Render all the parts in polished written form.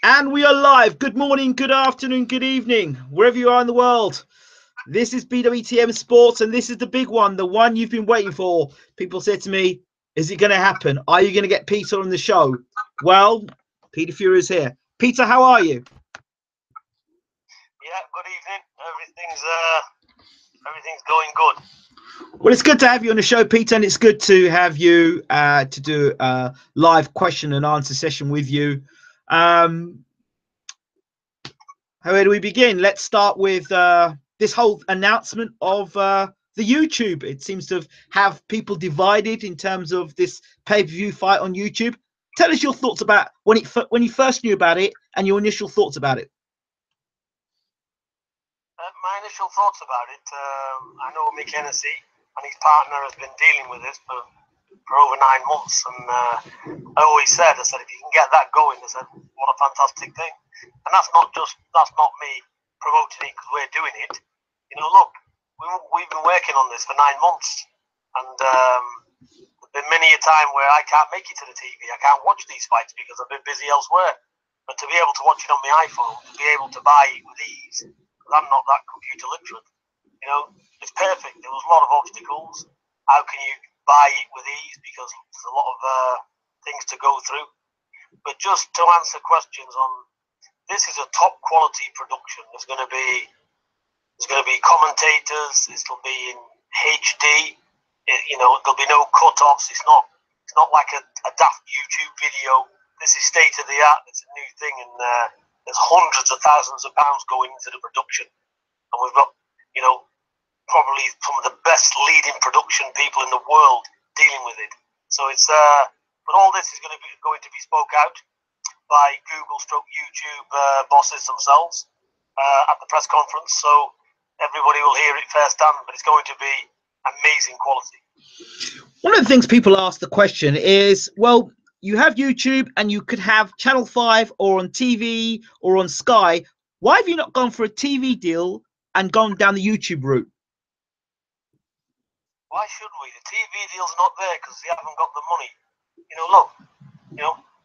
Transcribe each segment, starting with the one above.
And we are live. Good morning, good afternoon, good evening, wherever you are in the world. This is Bwtm Sports, and this is the big one, the one you've been waiting for. People said to me, is it going to happen? Are you going to get Peter on the show? Well, Peter Fury is here. Peter, how are you? Yeah, good evening. Everything's going good. Well, it's good to have you on the show, Peter, and it's good to have you to do a live question and answer session with you. Where do we begin? Let's start with this whole announcement of the YouTube. It seems to have people divided in terms of this pay-per-view fight on YouTube. Tell us your thoughts about when you first knew about it and your initial thoughts about it. My initial thoughts about it, I know Mick Hennessy and his partner has been dealing with this for over 9 months, and I always said, if you can get that going, I said, what a fantastic thing. And that's not me promoting it because we're doing it. You know, look, we've been working on this for 9 months, and there's been many a time where I can't make it to the TV. I can't watch these fights because I've been busy elsewhere. But to be able to watch it on my iPhone, to be able to buy it with ease, because I'm not that computer literate, you know, it's perfect. There was a lot of obstacles. How can you buy it with ease? Because there's a lot of things to go through. But just to answer questions on, this is a top quality production. There's going to be commentators. It'll be in HD. There'll be no cut-offs. It's not like a daft YouTube video. This is state of the art. It's a new thing, and there's hundreds of thousands of pounds going into the production. And we've got, probably some of the best leading production people in the world dealing with it. So it's but all this is going to be spoke out by YouTube bosses themselves at the press conference. So everybody will hear it firsthand, but it's going to be amazing quality. One of the things people ask the question is, well, you have YouTube and you could have Channel 5 or on TV or on Sky. Why have you not gone for a TV deal and gone down the YouTube route? Why should we? The TV deal's not there because they haven't got the money. Look,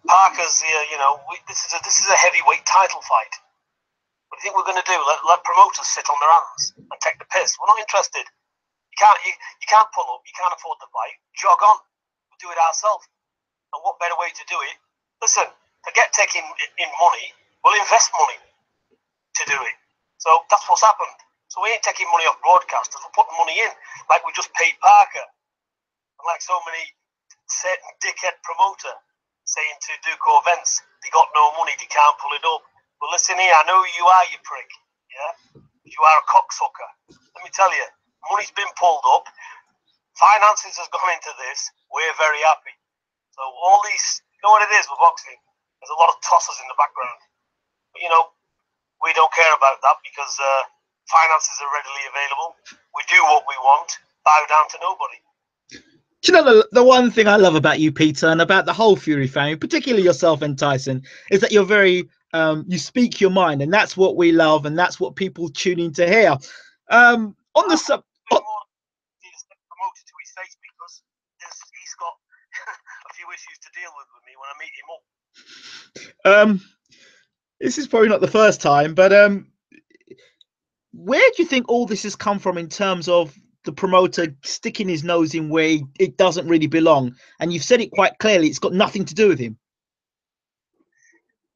Parker's here. This is a heavyweight title fight. What do you think we're going to do? Let promoters sit on their hands and take the piss? We're not interested. You can't pull up. You can't afford to fight. Jog on. We'll do it ourselves. And what better way to do it? Listen, forget taking in money. We'll invest money to do it. So that's what's happened. So we ain't taking money off broadcasters. We're putting money in, like we just paid Parker, and like so many certain dickhead promoter saying to Duco events, they got no money, they can't pull it up. Well, listen here, I know who you are, you prick. Yeah, you are a cocksucker. Let me tell you, money's been pulled up. Finances has gone into this. We're very happy. So all these, you know what it is with boxing? There's a lot of tossers in the background. But we don't care about that because finances are readily available. We do what we want. Bow down to nobody. Do you know the one thing I love about you, Peter, and about the whole Fury family, particularly yourself and Tyson, is that you're very you speak your mind, and that's what we love, and that's what people tune in to hear. On the sub. Promoted to his face because he's got a few issues to deal with me when I meet him up. This is probably not the first time, but where do you think all this has come from in terms of the promoter sticking his nose in where it doesn't really belong? And you've said it quite clearly, it's got nothing to do with him.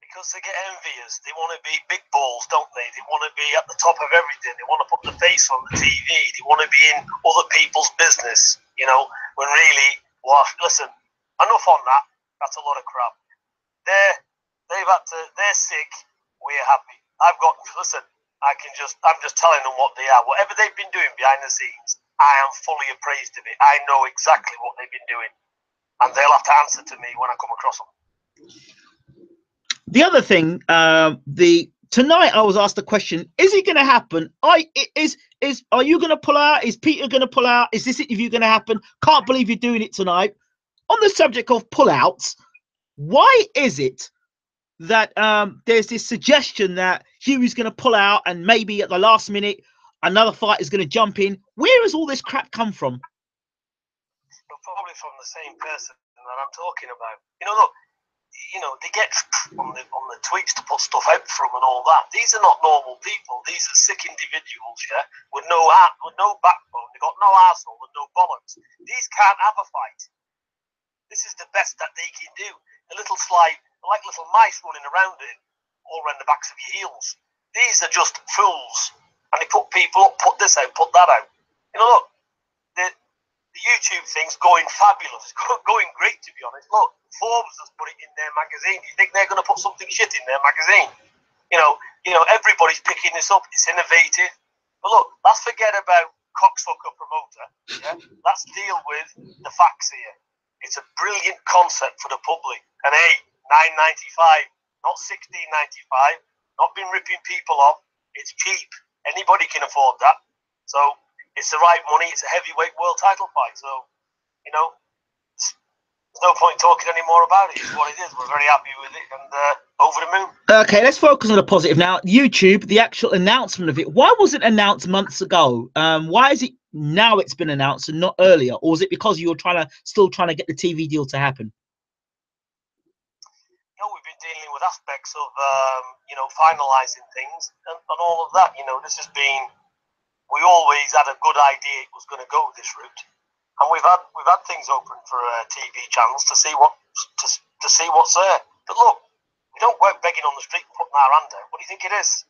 Because they get envious. They want to be big balls, don't they? They want to be at the top of everything. They want to put the face on the TV. They want to be in other people's business, when really, well, listen, enough on that. That's a lot of crap. They're sick. We're happy. I'm just telling them what they are. Whatever they've been doing behind the scenes, I am fully appraised of it. I know exactly what they've been doing. And they'll have to answer to me when I come across them. The other thing, tonight I was asked the question: is it going to happen? Are you going to pull out? Is Peter going to pull out? Is this interview going to happen? Can't believe you're doing it tonight. On the subject of pullouts, why is it that there's this suggestion that Hughie's going to pull out, and maybe at the last minute another fight is going to jump in? Where has all this crap come from? Probably from the same person that I'm talking about. Look, you know, they get on the tweets to put stuff out from and all that. These are not normal people. These are sick individuals, yeah, with no heart, with no backbone. They got no arsehole and no bollocks. These can't have a fight. This is the best that they can do. A little slide, like little mice running around it, all around the backs of your heels. These are just fools, and they put people up, put this out, put that out. You know, look, the YouTube thing's going fabulous. It's going great, to be honest. Look, Forbes has put it in their magazine. Do you think they're going to put something shit in their magazine? You know, everybody's picking this up. It's innovative. But look, let's forget about cocksucker promoter. Yeah, let's deal with the facts here. It's a brilliant concept for the public. And hey, $9.95, not $16.95. Not been ripping people off. It's cheap. Anybody can afford that. So it's the right money. It's a heavyweight world title fight. So, you know, there's no point talking any more about it. It's what it is. We're very happy with it and over the moon. Okay, let's focus on the positive now. YouTube, the actual announcement of it. Why was it announced months ago? Why is it now it's been announced and not earlier? Or is it because you were still trying to get the TV deal to happen? You know, we've been dealing with aspects of, you know, finalising things and all of that. You know, this has been, we always had a good idea it was going to go this route. And we've had things open for TV channels to see to see what's there. But look, we don't go out begging on the street and putting our hand out. What do you think it is?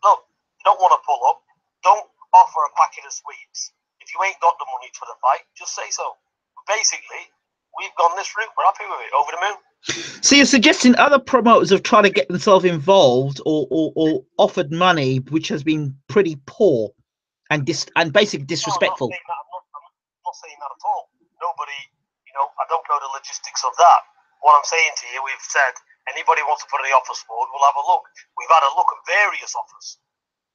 Look, you don't want to pull up. Don't offer a packet of sweets. If you ain't got the money for the fight, just say so. But basically, we've gone this route. We're happy with it. Over the moon. So you're suggesting other promoters have tried to get themselves involved or offered money, which has been pretty poor and basically disrespectful. No, I'm not saying that at all. Nobody, you know, I don't know the logistics of that. What I'm saying to you, we've said anybody wants to put any offers forward, we'll have a look. We've had a look at various offers,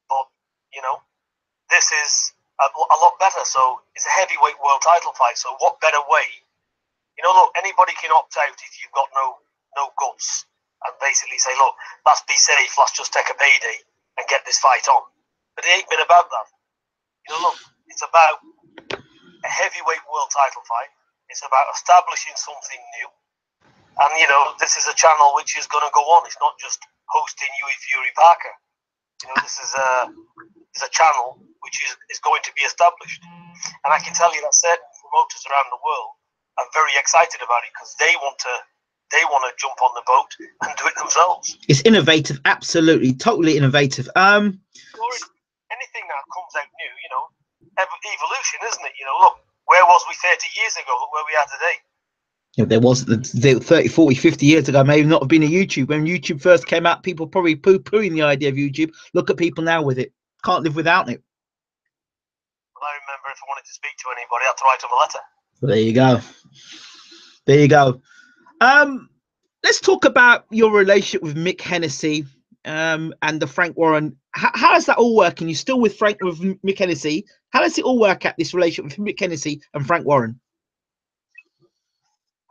but you know, this is a lot better. So it's a heavyweight world title fight. So what better way? You know, look, anybody can opt out if you've got no guts and basically say, look, let's be safe, let's just take a payday and get this fight on. But it ain't been about that. You know, look, it's about a heavyweight world title fight. It's about establishing something new. And, you know, this is a channel which is going to go on. It's not just hosting Huey Fury Parker. You know, this is a channel which is going to be established. And I can tell you that certain promoters around the world are very excited about it because they want to jump on the boat and do it themselves. It's innovative, absolutely, totally innovative. Anything that comes out new, you know, evolution, isn't it? You know, look, where was we 30 years ago? Look where we are today. Yeah, there was the 30, 40, 50 years ago, may not have been a YouTube. When YouTube first came out, people probably poo-pooing the idea of YouTube. Look at people now with it. Can't live without it. Well, I remember if I wanted to speak to anybody, I had to write them a letter. Well, there you go. There you go. Let's talk about your relationship with Mick Hennessy and the Frank Warren. How does that all work? And you're still with Mick Hennessy. How does it all work out, this relationship with Mick Hennessy and Frank Warren?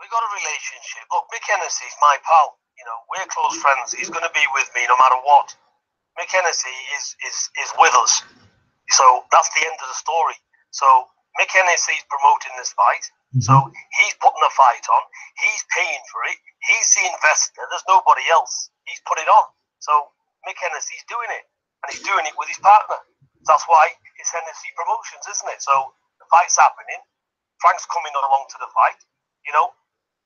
We got a relationship. Look, Mick Hennessy's my pal. You know, we're close friends. He's going to be with me no matter what. Mick Hennessy is with us. So that's the end of the story. So Mick Hennessy's promoting this fight. So he's putting the fight on. He's paying for it. He's the investor. There's nobody else. He's put it on. So Mick Hennessy's doing it. And he's doing it with his partner. That's why it's Hennessy Promotions, isn't it? So the fight's happening. Frank's coming along to the fight. You know,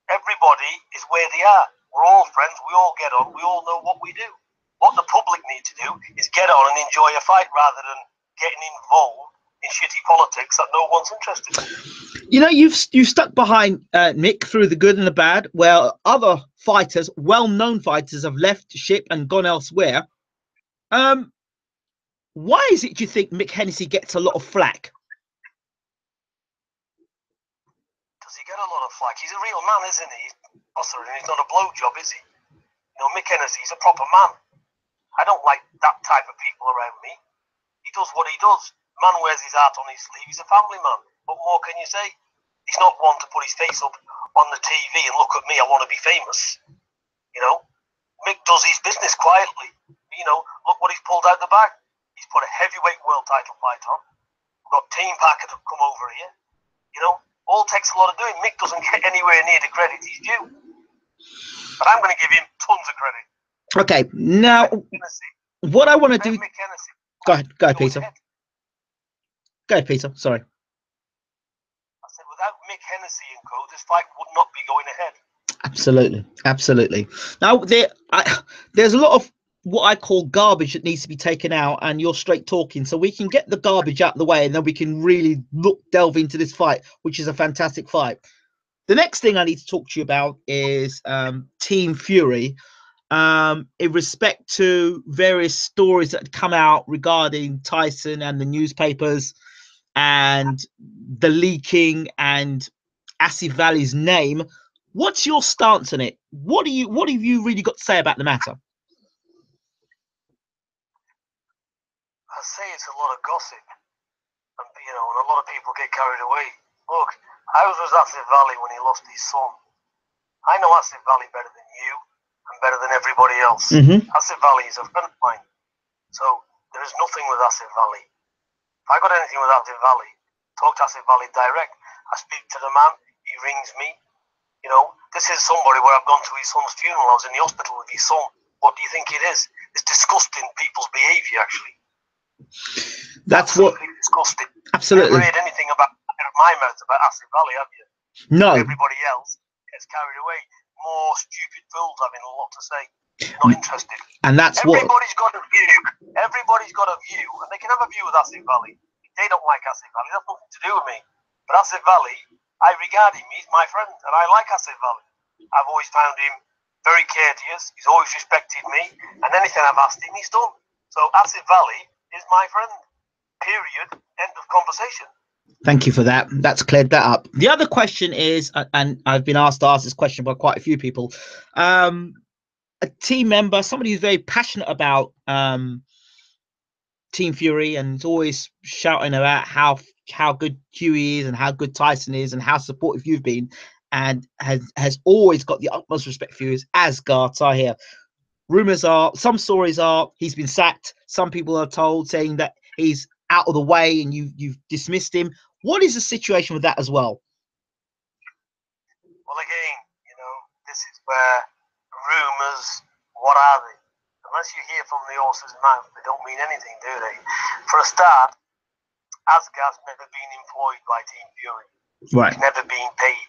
everybody is where they are. We're all friends. We all get on. We all know what we do. What the public need to do is get on and enjoy a fight rather than getting involved in shitty politics that no one's interested in. You know, you've stuck behind Mick through the good and the bad, where other fighters, well-known fighters, have left ship and gone elsewhere. Why is it, do you think, Mick Hennessy gets a lot of flack? Does he get a lot of flack? He's a real man, isn't he? He's not a blowjob, is he? You know, Mick Hennessy's a proper man. I don't like that type of people around me. He does what he does. Man wears his heart on his sleeve. He's a family man. What more can you say? He's not one to put his face up on the TV and look at me, I want to be famous. You know, Mick does his business quietly. You know, look what he's pulled out the bag. He's put a heavyweight world title fight on. We've got Team Parker to come over here. You know, all takes a lot of doing. Mick doesn't get anywhere near the credit he's due. But I'm going to give him tons of credit. Okay, now what I want to do. Go ahead, Peter. Go ahead, Peter. Sorry. I said, without Mick Hennessy and co, this fight would not be going ahead. Absolutely, absolutely. Now there's a lot of what I call garbage that needs to be taken out, and you're straight talking, so we can get the garbage out of the way, and then we can really delve into this fight, which is a fantastic fight. The next thing I need to talk to you about is Team Fury. In respect to various stories that come out regarding Tyson and the newspapers and the leaking and Asif Valley's name, what's your stance on it? What have you really got to say about the matter? I say it's a lot of gossip, and and a lot of people get carried away. Look, I was with Asif Valley when he lost his son. I know Asif Valley better than you and better than everybody else. Asif Valley is a friend of mine, so there is nothing with Asif Valley. If I got anything with Asif Valley, talk to Asif Valley direct. I speak to the man, he rings me. This is somebody where I've gone to his son's funeral. I was in the hospital with his son. What do you think it is? It's disgusting people's behaviour, actually. That's absolutely what disgusting. Absolutely. You never heard anything about my mouth about Asif Valley, have you? No. Everybody else gets carried away. More stupid fools having a lot to say. Not interested. And that's everybody's got a view. Everybody's got a view, and they can have a view with Asif Valley. They don't like Asif Valley. That's nothing to do with me. But Asif Valley, I regard him. He's my friend, and I like Asif Valley. I've always found him very courteous. He's always respected me, and anything I've asked him, he's done. So Asif Valley is my friend. Period. End of conversation. Thank you for that. That's cleared that up. The other question is, and I've been asked to ask this question by quite a few people, a team member, somebody who's very passionate about Team Fury and is always shouting about how good Huey is and how good Tyson is and how supportive you've been, and has always got the utmost respect for you, is Asghar Tahir. Rumors are, some stories are he's been sacked. Some people are told saying that he's out of the way and you've dismissed him. What is the situation with that as well? Well, again, this is where rumors, what are they? Unless you hear from the horse's mouth, they don't mean anything, do they? For a start, Asghar's never been employed by Team Fury. Right. He's never been paid.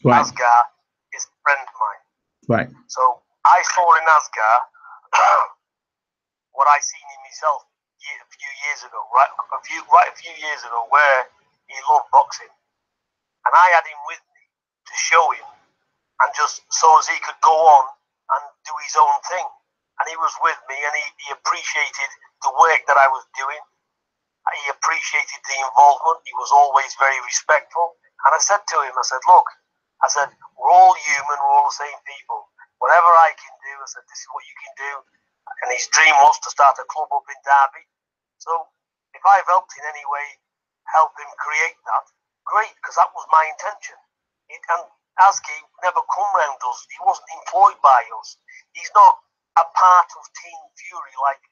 Right. Asghar is a friend of mine. Right. So I saw in Asghar what I seen in myself a few years ago, a few years ago, where he loved boxing, and I had him with me to show him, and just so as he could go on and do his own thing. And he was with me, and he appreciated the work that I was doing. He appreciated the involvement. He was always very respectful. And I said to him, I said, look, we're all human, we're all the same people. Whatever I can do, I said, this is what you can do. And his dream was to start a club up in Derby. So if I've helped in any way, help him create that, great, because that was my intention. And Asghar never come round us. He wasn't employed by us. He's not a part of Team Fury, like,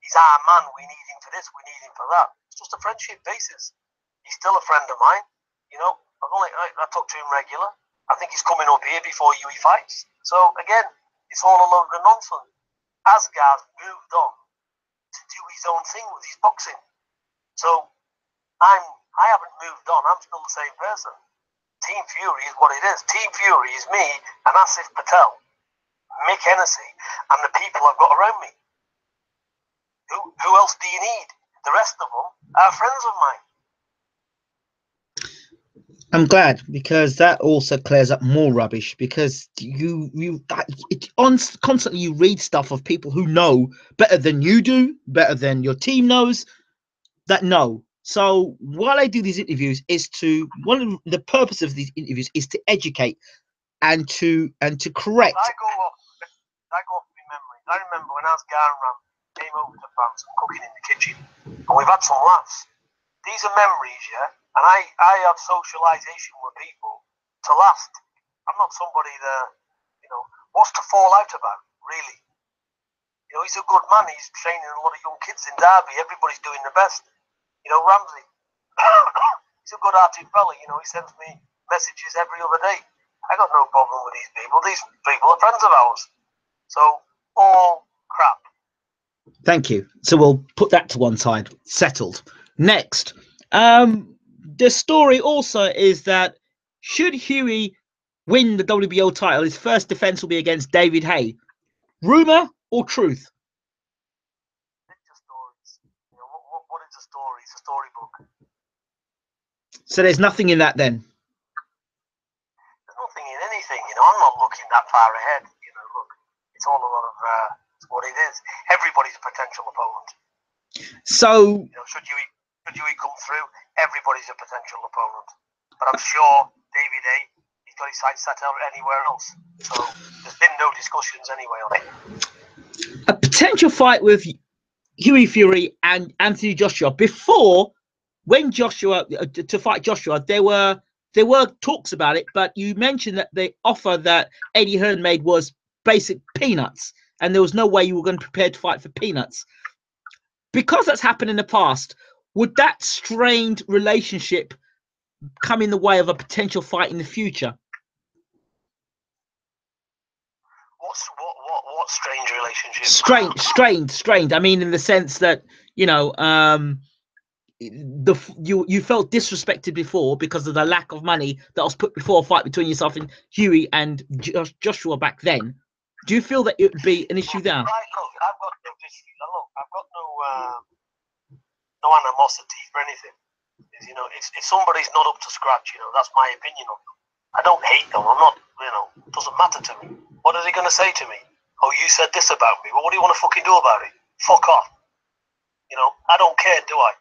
he's our man, we need him for this, we need him for that. It's just a friendship basis. He's still a friend of mine. I talk to him regular. I think he's coming up here before Huey fights. So again, it's all a load of nonsense. Asghar's moved on to do his own thing with his boxing. So I haven't moved on. I'm still the same person. Team Fury is what it is. Team Fury is me and Asif Patel, Mick Hennessy, and the people I've got around me. Who else do you need? The rest of them are friends of mine. I'm glad, because that also clears up more rubbish, because constantly you read stuff of people who know better than you do, better than your team knows, that know. So while I do these interviews is one of the purpose of these interviews is to educate and to correct. I go off my memory. I remember when Asghar and Ram came over to France and cooking in the kitchen, and we've had some laughs. These are memories, yeah. And I have socialization with people to last. I'm not somebody that, what's to fall out about, really. He's a good man. He's training a lot of young kids in Derby. Everybody's doing the best. Ramsey, he's a good-hearted fella. He sends me messages every other day. I got no problem with these people. These people are friends of ours. So, all crap. Thank you. So we'll put that to one side. Settled. Next, the story also is that should Huey win the WBO title, his first defense will be against David Haye. Rumor or truth? It's just stories. You know, what is a story? It's a storybook. So there's nothing in that then? There's nothing in anything. You know, I'm not looking that far ahead. You know, look, it's all a lot of what it is. Everybody's a potential opponent. So, you know, should you come through, everybody's a potential opponent. But I'm sure David A, he's got his sights set out anywhere else. So there's been no discussions anyway on it. A potential fight with Huey Fury and Anthony Joshua. Before, when Joshua to fight Joshua, there were talks about it, but you mentioned that the offer that Eddie Hearn made was basic peanuts, and there was no way you were going to prepare to fight for peanuts. Because that's happened in the past, would that strained relationship come in the way of a potential fight in the future? What strange relationship? Strained. I mean, in the sense that, you know, you felt disrespected before because of the lack of money that was put before a fight between yourself and Huey and Joshua back then. Do you feel that it would be an issue there? Right, look, I've got no animosity for anything. You know, if somebody's not up to scratch, you know, that's my opinion on them. I don't hate them. I'm not, you know, it doesn't matter to me. What are they going to say to me? Oh, you said this about me. Well, what do you want to fucking do about it? Fuck off. You know, I don't care, do I?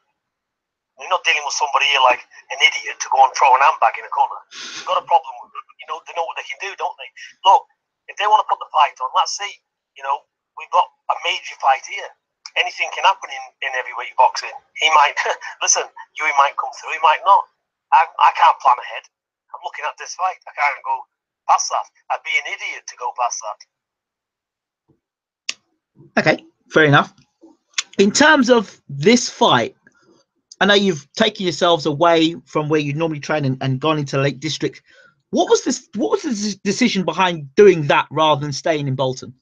You're not dealing with somebody here like an idiot to go and throw an handbag in a corner. You've got a problem with them. You know, they know what they can do, don't they? Look, if they want to put the fight on, let's see. You know, we've got a major fight here. Anything can happen in heavyweight boxing. He might, listen, Huey might come through, he might not. I can't plan ahead. I'm looking at this fight. I can't go past that. I'd be an idiot to go past that. Okay, fair enough. In terms of this fight, I know you've taken yourselves away from where you normally train and gone into Lake District. What was the decision behind doing that rather than staying in Bolton?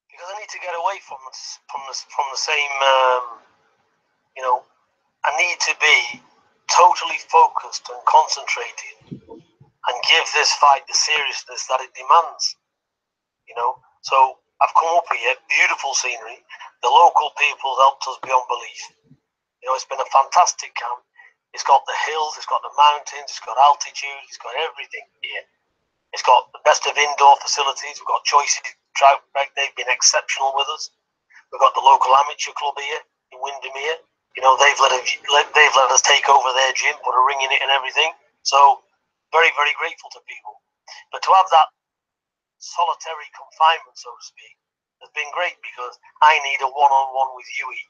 Because I need to get away from the same. You know, I need to be totally focused and concentrated and give this fight the seriousness that it demands. You know, so I've come up here, beautiful scenery. The local people helped us beyond belief. You know, it's been a fantastic camp. It's got the hills, it's got the mountains, it's got altitude, it's got everything here. It's got the best of indoor facilities. We've got choices. They've been exceptional with us. We've got the local amateur club here in Windermere. You know, they've let us take over their gym, put a ring in it and everything. So very, very grateful to people. But to have that solitary confinement, so to speak, has been great because I need a one-on-one with Huey,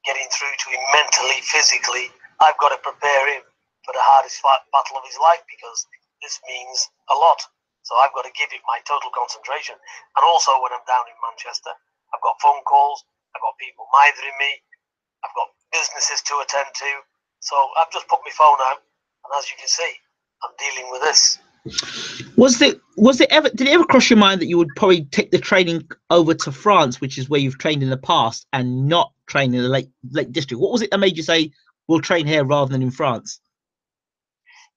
getting through to him mentally, physically. I've got to prepare him for the hardest battle of his life because this means a lot. So I've got to give it my total concentration. And also when I'm down in Manchester, I've got phone calls, I've got people mithering me, I've got businesses to attend to. So I've just put my phone out, and as you can see, I'm dealing with this. Did it ever cross your mind that you would probably take the training over to France, which is where you've trained in the past, and not train in the Lake District? What was it that made you say we'll train here rather than in France?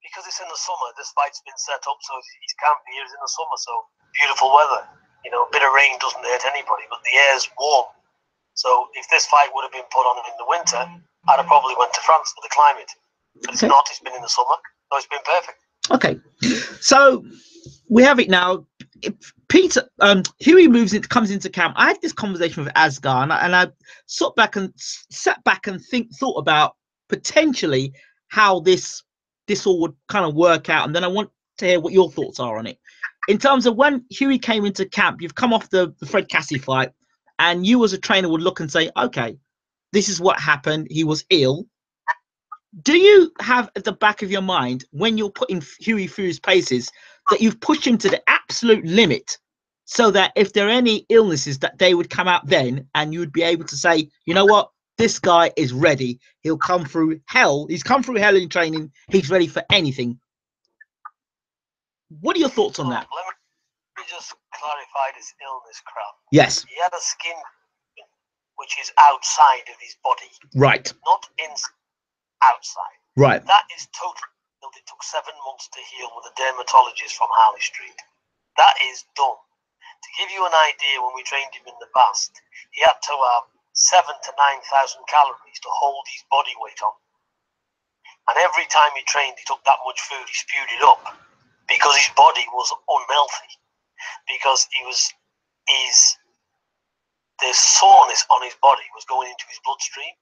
Because it's in the summer. This fight's been set up, so his camp here is in the summer, so beautiful weather. You know, a bit of rain doesn't hurt anybody, but the air's warm. So if this fight would have been put on in the winter, I'd have probably went to France for the climate. But it's not. It's been in the summer, so it's been perfect. Okay, so we have it now. Huey comes into camp. I had this conversation with Asgar, and I sat back and thought about potentially how this all would kind of work out, and then I want to hear what your thoughts are on it. In terms of when Huey came into camp, you've come off the Fred Cassie fight, and you as a trainer would look and say, okay, this is what happened. He was ill. Do you have at the back of your mind, when you're putting Huey through his paces, that you've pushed him to the absolute limit so that if there are any illnesses that they would come out then, and you would be able to say, you know what, this guy is ready. He'll come through hell. He's come through hell in training. He's ready for anything. What are your thoughts on that? Let me just clarify this illness crap. Yes. He had a skin which is outside of his body. Right. Not inside, outside. Right. That is totally healed. It took 7 months to heal with a dermatologist from Harley Street. That is done. To give you an idea, when we trained him in the past, he had to have 7,000 to 9,000 calories to hold his body weight on. And every time he trained, he took that much food, he spewed it up because his body was unhealthy. Because the soreness on his body was going into his bloodstream.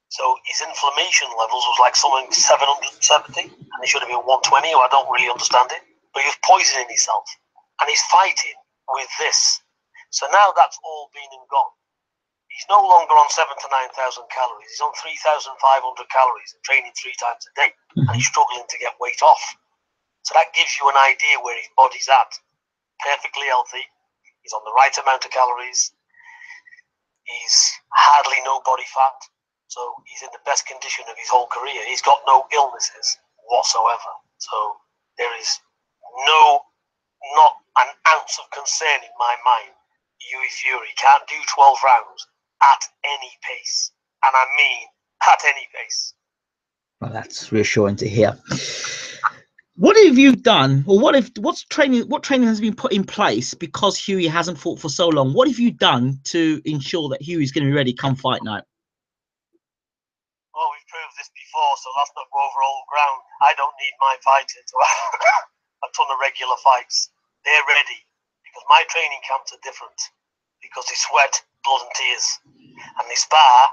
So his inflammation levels was like something 770, and it should have been 120, or I don't really understand it. But he was poisoning himself, and he's fighting with this. So now that's all been and gone. He's no longer on 7,000 to 9,000 calories. He's on 3,500 calories and training 3 times a day, and he's struggling to get weight off. So that gives you an idea where his body's at. Perfectly healthy. He's on the right amount of calories. He's hardly no body fat. So he's in the best condition of his whole career. He's got no illnesses whatsoever. So there is not an ounce of concern in my mind. Hughie Fury can't do 12 rounds at any pace. And I mean at any pace. Well, that's reassuring to hear. What have you done, or what training has been put in place because Hughie hasn't fought for so long? What have you done to ensure that Hughie's going to be ready come fight night? Well, we've proved this before, so let's not go over old ground. I don't need my fighter to have a ton of regular fights. They're ready because my training camps are different because they sweat blood and tears, and they spar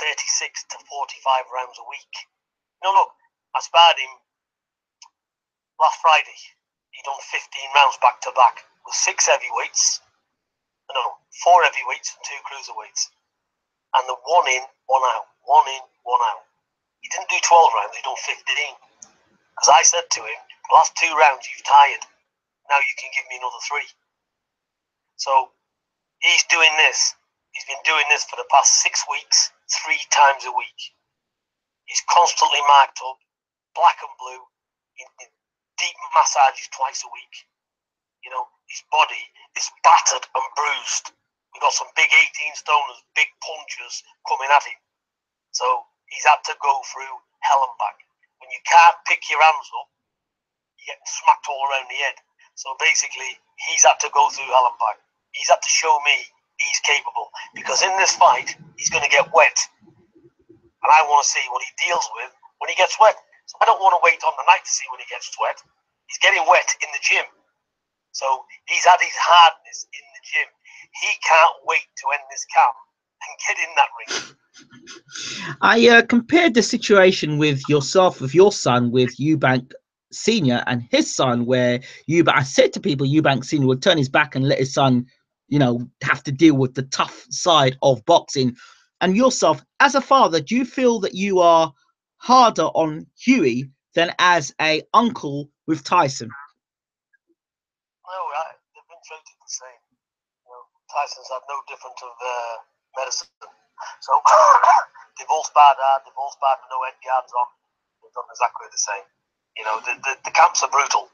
36 to 45 rounds a week. You know, look, I sparred him last Friday. He done 15 rounds back to back with 4 heavyweights and 2 cruiserweights, and the 1 in, 1 out, 1 in, 1 out. He didn't do 12 rounds, he done 15. Because I said to him, the last 2 rounds you've tired, now you can give me another 3. So he's doing this. He's been doing this for the past 6 weeks, 3 times a week. He's constantly marked up, black and blue, in deep massages twice a week. You know, his body is battered and bruised. We've got some big 18-stoners, big punchers coming at him. So he's had to go through hell and back. When you can't pick your hands up, you get smacked all around the head. So basically, he's had to go through hell and back. He's had to show me he's capable. Because in this fight, he's going to get wet. And I want to see what he deals with when he gets wet. So I don't want to wait on the night to see when he gets wet. He's getting wet in the gym. So he's had his hardness in the gym. He can't wait to end this camp and get in that ring. I compared the situation with yourself, with your son, with Eubank Senior and his son, where I said to people, Eubank Senior would turn his back and let his son, you know, have to deal with the tough side of boxing. And yourself, as a father, do you feel that you are harder on Hughie than as a uncle with Tyson? No, they've been treated the same. You know, Tyson's had no different of medicine. So they've all sparred hard, they've all sparred with no head guards on. They've done exactly the same. You know, the camps are brutal.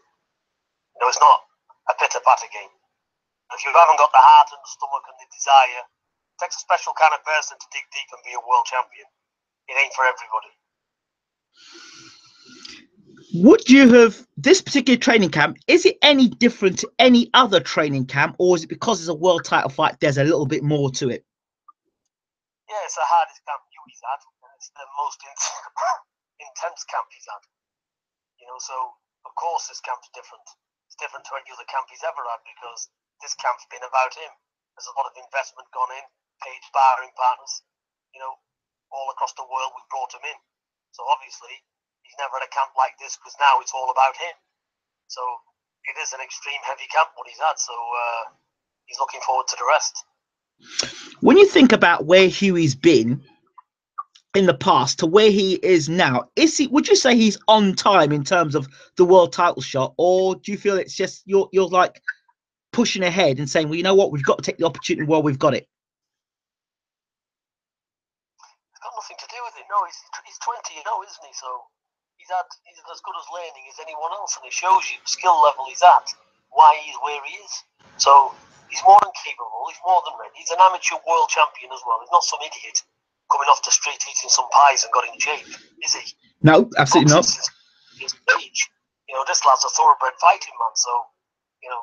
You know, it's not a pitter-patter game. If you haven't got the heart and the stomach and the desire, it takes a special kind of person to dig deep and be a world champion. It ain't for everybody. Would you have, this particular training camp, is it any different to any other training camp, or is it because it's a world title fight, there's a little bit more to it? Yeah, it's the hardest camp Hughie's had, and it's the most intense camp he's had. You know, so of course this camp's different. It's different to any other camp he's ever had because this camp's been about him. There's a lot of investment gone in, paid sparring partners, you know, all across the world we've brought him in. So obviously he's never had a camp like this because now it's all about him. So it is an extreme heavy camp what he's had. So he's looking forward to the rest. When you think about where Hughie's been in the past to where he is now, would you say he's on time in terms of the world title shot, or do you feel it's just you're like pushing ahead and saying, well, you know what, we've got to take the opportunity while we've got it? It's got nothing to do with it. No, he's 20, you know, isn't he? So he's as good as learning as anyone else, and it shows you the skill level he's at, why he's where he is. So he's more than capable. He's more than ready. He's an amateur world champion as well. He's not some idiot coming off the street eating some pies and got in shape, is he? No, absolutely not. His age. You know, this lad's a thoroughbred fighting man. So, you know,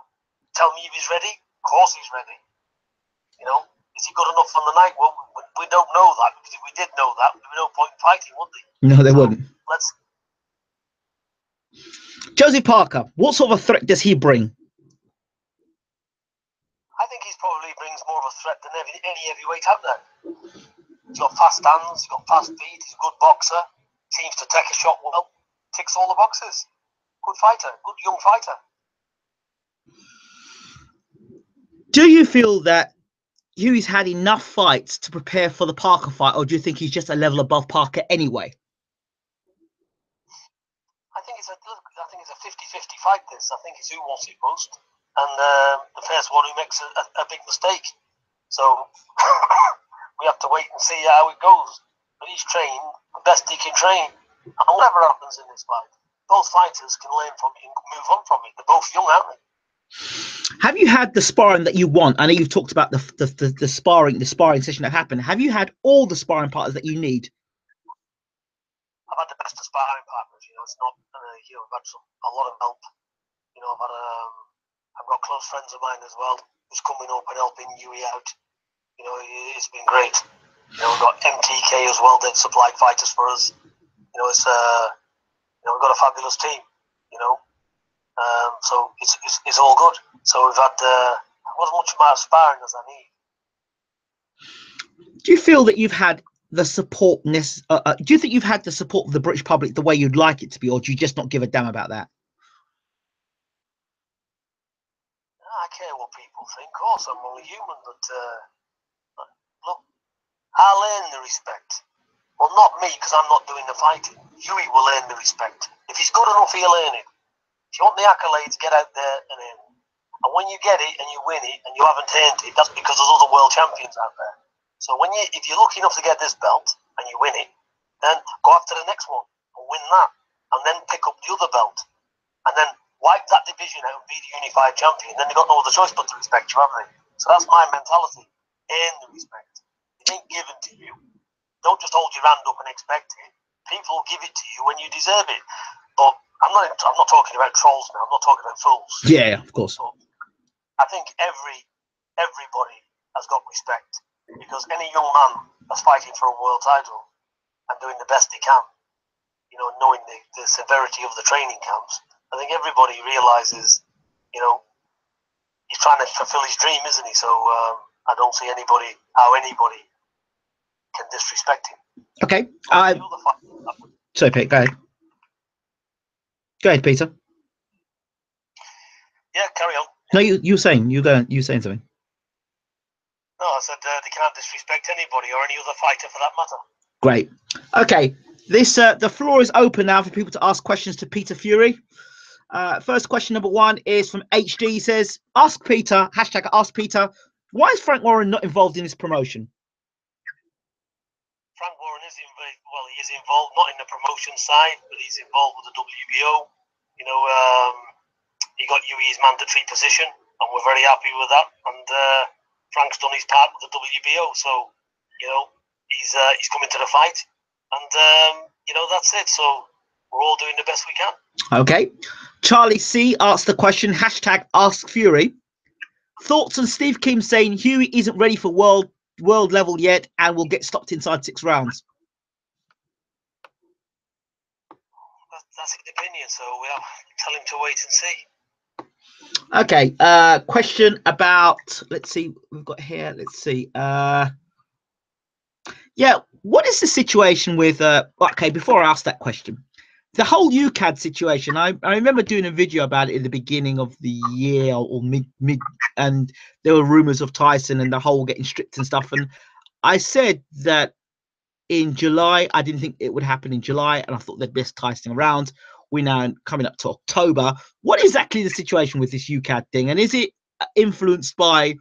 tell me if he's ready. Of course he's ready. You know, is he good enough on the night? Well, we don't know that, because if we did know that, there'd be no point in fighting, would there? No, they wouldn't. Let's. Josie Parker, what sort of a threat does he bring? I think he probably brings more of a threat than any heavyweight out there. He's got fast hands, he's got fast feet, he's a good boxer, seems to take a shot well, ticks all the boxes. Good fighter, good young fighter. Do you feel that Hughie's had enough fights to prepare for the Parker fight, or do you think he's just a level above Parker anyway? I think it's a 50-50 fight, this. I think it's who wants it most. And the first one who makes a big mistake. So we have to wait and see how it goes. But he's trained the best he can train. And whatever happens in this fight, both fighters can learn from it and move on from it. They're both young, aren't they? Have you had the sparring that you want? I know you've talked about the sparring session that happened. Have you had all the sparring partners that you need? I've had the best of sparring partners. You know, it's not. You know, I've had a lot of help. You know, I've got close friends of mine as well who's coming up and helping Hughie out. You know, it's been great. You know, we've got MTK as well. They've supplied fighters for us. You know, it's you know, we've got a fabulous team. You know, so it's all good. So we've had as much amount of sparring as I need. Do you feel that you've had the support? Do you think you've had the support of the British public the way you'd like it to be, or do you just not give a damn about that? I care what people think. Of course, I'm only human, but look, I'll earn the respect. Well, not me, because I'm not doing the fighting. Hughie will earn the respect. If he's good enough, he'll earn it. If you want the accolades, get out there and earn it. And when you get it and you win it and you haven't earned it, that's because there's other world champions out there. So if you're lucky enough to get this belt and you win it, then go after the next one and win that, and then pick up the other belt, and then wipe that division out and be the unified champion. Then you've got no other choice but to respect you, haven't they? So that's my mentality. Earn the respect. It ain't given to you. Don't just hold your hand up and expect it. People will give it to you when you deserve it. But I'm not talking about trolls now. I'm not talking about fools. Yeah, of course. So I think everybody has got respect, because any young man that's fighting for a world title and doing the best he can, you know, knowing the severity of the training camps, I think everybody realizes, you know, he's trying to fulfill his dream, isn't he? So I don't see how anybody can disrespect him. Okay. Sorry, Pete, go ahead. Go ahead, Peter. Yeah, carry on. No, you were saying something. No, I said they can't disrespect anybody or any other fighter for that matter. Great. Okay. This the floor is open now for people to ask questions to Peter Fury. First question number 1 is from HD. He says, ask Peter, #AskPeter, why is Frank Warren not involved in this promotion? Frank Warren is involved. Well, he is involved, not in the promotion side, but he's involved with the WBO. You know, he got Hughie's mandatory position, and we're very happy with that. And Frank's done his part with the WBO, so you know he's coming to the fight, and you know that's it. So we're all doing the best we can. Okay. Charlie C asked the question, #AskFury. Thoughts on Steve Kim saying Hughie isn't ready for world level yet and will get stopped inside 6 rounds? That's his opinion, so we'll tell him to wait and see. Okay. Question about, let's see, we've got here. Let's see. Yeah, what is the situation with? Okay, before I ask that question, the whole UCAD situation. I remember doing a video about it at the beginning of the year or mid, and there were rumors of Tyson and the whole getting stripped and stuff. And I said that in July, I didn't think it would happen in July, and I thought they'd best Tyson around. We're now coming up to October. What is exactly the situation with this UCAD thing? And is it influenced by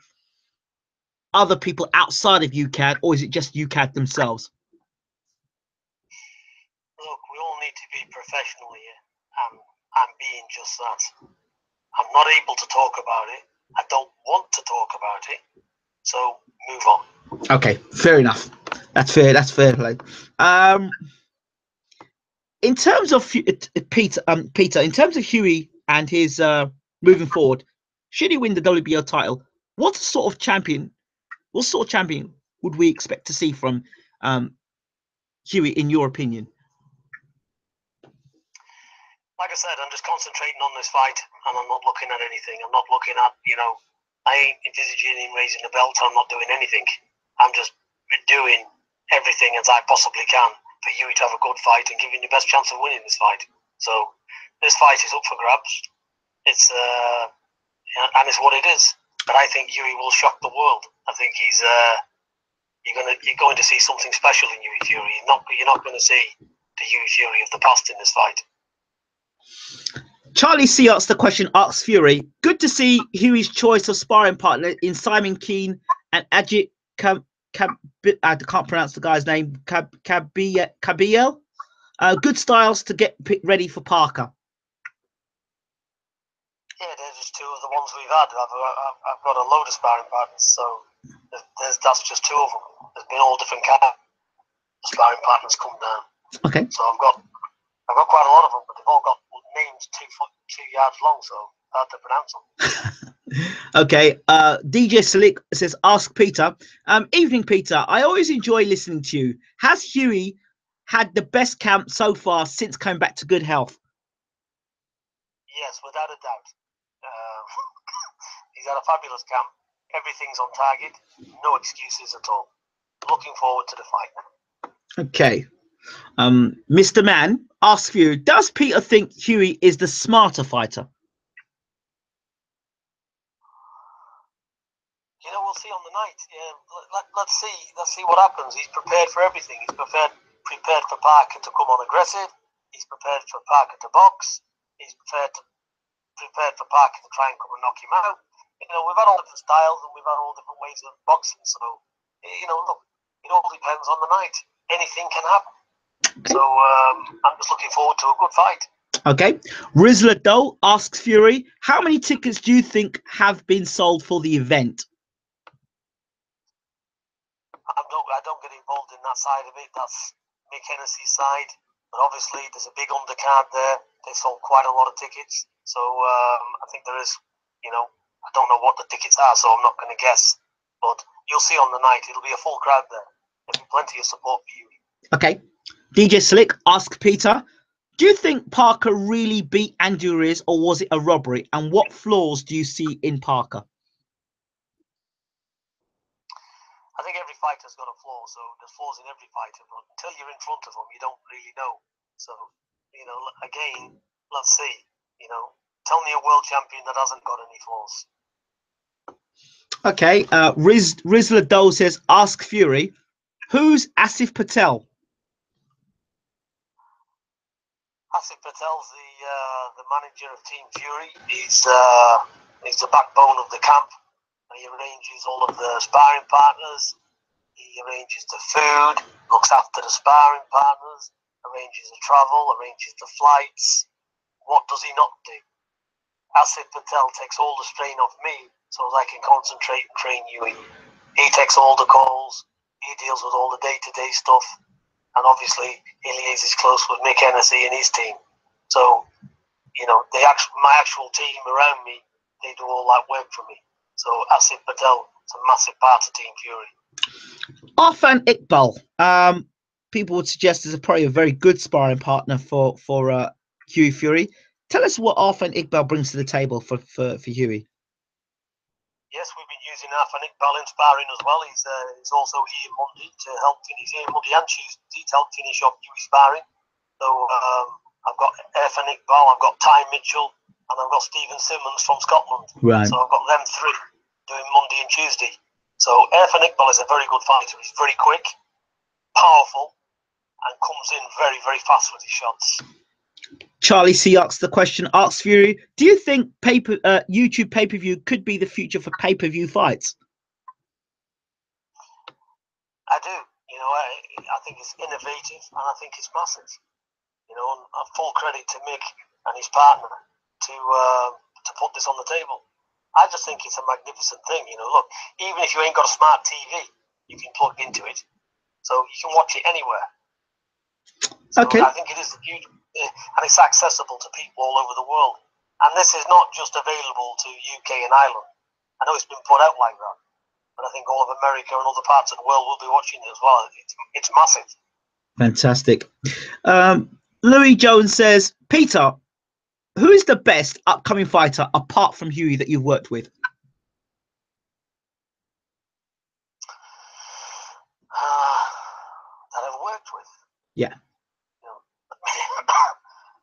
other people outside of UCAD, or is it just UCAD themselves? Look, we all need to be professional here, and I'm being just that. I'm not able to talk about it. I don't want to talk about it. So move on. Okay, fair enough. That's fair. That's fair play. In terms of Peter, in terms of Hughie and his moving forward, should he win the WBO title, what sort of champion would we expect to see from Hughie, in your opinion? Like I said, I'm just concentrating on this fight, and I'm not looking at anything. I'm not looking at, I ain't envisaging him raising the belt. I'm not doing anything. I'm just doing everything as I possibly can for Hughie to have a good fight and give him the best chance of winning this fight. So this fight is up for grabs. It's and it's what it is. But I think Hughie will shock the world. I think you're going to see something special in Hughie Fury. You're not going to see the Hughie Fury of the past in this fight. Charlie C asks the question, asks Fury, good to see Hughie's choice of sparring partner in Simon Keane and Ajit I can't pronounce the guy's name, Kabiel. Good styles to get ready for Parker. Yeah, they're just two of the ones we've had. I've got a load of sparring partners, so that's just two of them. There's been all different kinds of sparring partners come down. Okay. So I've got quite a lot of them, but they've all got names 2 yards long, so hard to pronounce them. Okay. DJ Slick says, ask Peter. Evening, Peter. I always enjoy listening to you. Has Hughie had the best camp so far since coming back to good health? Yes, without a doubt. He's had a fabulous camp. Everything's on target. No excuses at all. Looking forward to the fight now. Okay. Mr. Mann asks you, does Peter think Hughie is the smarter fighter? We'll see on the night. Yeah, let's see what happens. He's prepared for everything. He's prepared for Parker to come on aggressive. He's prepared for Parker to box. He's prepared for Parker to try and come and knock him out. We've had all different styles and we've had all different ways of boxing. So, look, it all depends on the night. Anything can happen. Okay. So I'm just looking forward to a good fight. Okay. Rizla Doe asks Fury, how many tickets do you think have been sold for the event? I don't get involved in that side of it. That's Mick Hennessy's side. But obviously, there's a big undercard there. They sold quite a lot of tickets. So I think there is, I don't know what the tickets are, so I'm not going to guess. But you'll see on the night, it'll be a full crowd there. There'll be plenty of support for you. Okay. DJ Slick asks Peter, do you think Parker really beat Andrew Riz, or was it a robbery? And what flaws do you see in Parker? I think every fighter's got a flaw, so there's flaws in every fighter, but until you're in front of them, you don't really know. So, again, let's see. Tell me a world champion that hasn't got any flaws. Okay, Rizla Dole says, ask Fury, who's Asif Patel? Asif Patel's the manager of Team Fury. He's the backbone of the camp. He arranges all of the sparring partners. He arranges the food, looks after the sparring partners, arranges the travel, arranges the flights. What does he not do? Asif Patel takes all the strain off me so that I can concentrate and train Hughie. He takes all the calls. He deals with all the day-to-day stuff. And obviously, he liaises close with Mick Hennessy and his team. So, my actual team around me, they do all that work for me. So Asif Patel is a massive part of Team Fury. Arfan Iqbal, people would suggest is probably a very good sparring partner for Hughie Fury. Tell us what Arfan Iqbal brings to the table for Hughie. Yes, we've been using Arfan Iqbal in sparring as well. He's also here Monday to help finish Monday and Tuesday to help finish off Hughie sparring. So I've got Arfan Iqbal, I've got Ty Mitchell, and I've got Stephen Simmons from Scotland. Right. So I've got them three doing Monday and Tuesday. So Arfan Iqbal is a very good fighter. He's very quick, powerful, and comes in very, very fast with his shots. Charlie C asks the question, asks Fury, do you think YouTube pay-per-view could be the future for pay-per-view fights? I do. I think it's innovative and I think it's massive. You know, and full credit to Mick and his partner to put this on the table. I just think it's a magnificent thing. You know, look, even if you ain't got a smart TV, you can plug into it, so you can watch it anywhere. So Okay. I think it is huge, and it's accessible to people all over the world. And this is not just available to UK and Ireland. I know it's been put out like that, but I think all of America and other parts of the world will be watching it as well. It's massive. Fantastic. Louis Jones says, Peter, who is the best upcoming fighter apart from Huey that you've worked with? That I've worked with. Yeah. You know,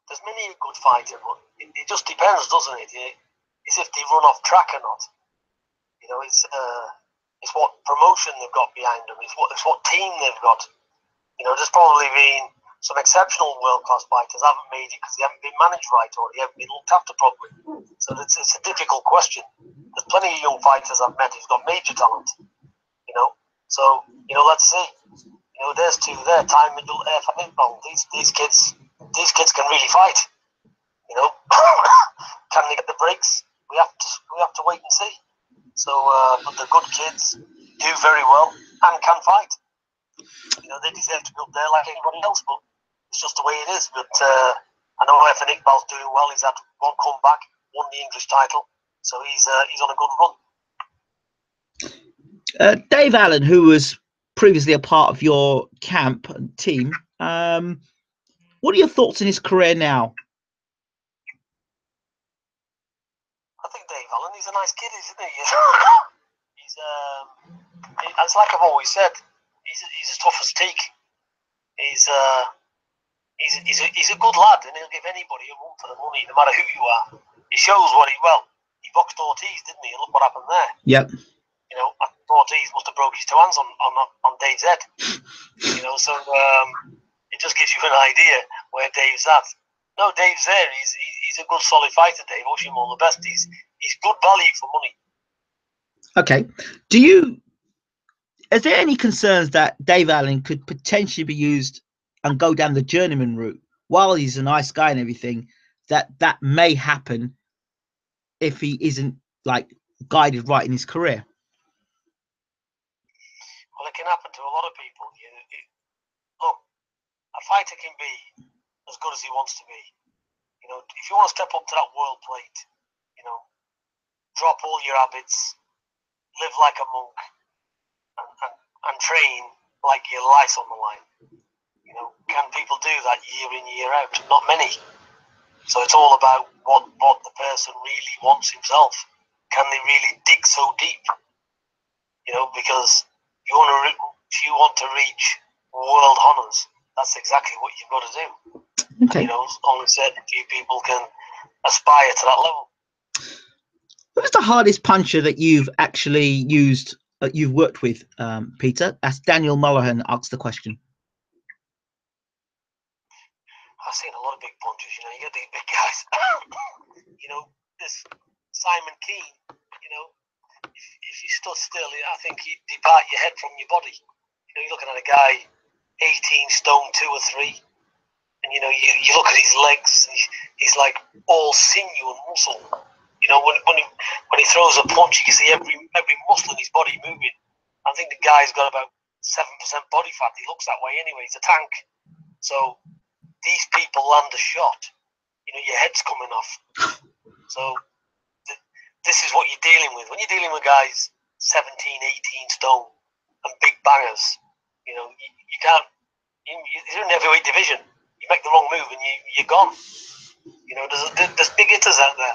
there's many a good fighter, but it just depends, doesn't it? It's if they run off track or not. You know, it's what promotion they've got behind them. It's what team they've got. You know, there's probably been some exceptional world-class fighters haven't made it because they haven't been managed right or they haven't been looked after properly. So it's a difficult question. There's plenty of young fighters I've met who've got major talent. You know, so let's see. You know, there's two there. Time Middle, Iqbal. These kids can really fight. You know, can they get the breaks? We have to wait and see. So, but the good kids do very well and can fight. You know, they deserve to be up there like anybody else, but it's just the way it is. But I know Iqbal's doing well. He's had one comeback, won the English title, so he's on a good run. Dave Allen, who was previously a part of your camp and team, what are your thoughts on his career now? I think Dave Allen, he's a nice kid, isn't he? It's like I've always said, he's as tough as teak. He's a good lad, and he'll give anybody a run for the money, no matter who you are. He shows what he boxed Ortiz, didn't he? And look what happened there. Yep. You know, Ortiz must have broke his two hands on Dave's head. You know, so it just gives you an idea where Dave's at. No, Dave's there. He's a good, solid fighter, Dave. I wish him all the best. He's good value for money. Okay. Is there any concerns that Dave Allen could potentially be used and go down the journeyman route? While he's a nice guy and everything, that may happen if he isn't like guided right in his career. Well, it can happen to a lot of people. Look, a fighter can be as good as he wants to be. You know, if you want to step up to that world plate, you know, drop all your habits, live like a monk, and train like your life's on the line. You know, can people do that year in, year out? Not many. So it's all about what the person really wants himself. Can they really dig so deep? You know, because if you want to reach world honours, that's exactly what you've got to do. Okay. And, you know, only certain few people can aspire to that level. Who's the hardest puncher that you've actually used, you've worked with, Peter? That's Daniel Mullihan asked the question. I've seen a lot of big punchers, you know, you get these big guys. You know, this Simon Keane, you know, if you stood still, I think he'd depart your head from your body. You know, you're looking at a guy 18 stone 2 or 3, and you know, you look at his legs, and he's like all sinew and muscle. You know, when he throws a punch, you can see every muscle in his body moving. I think the guy's got about 7% body fat. He looks that way anyway. He's a tank. So these people land a shot, you know, your head's coming off. So this is what you're dealing with. When you're dealing with guys 17, 18 stone and big bangers, you know, you can't, you're in the heavyweight division. You make the wrong move and you're gone. You know, there's big hitters out there.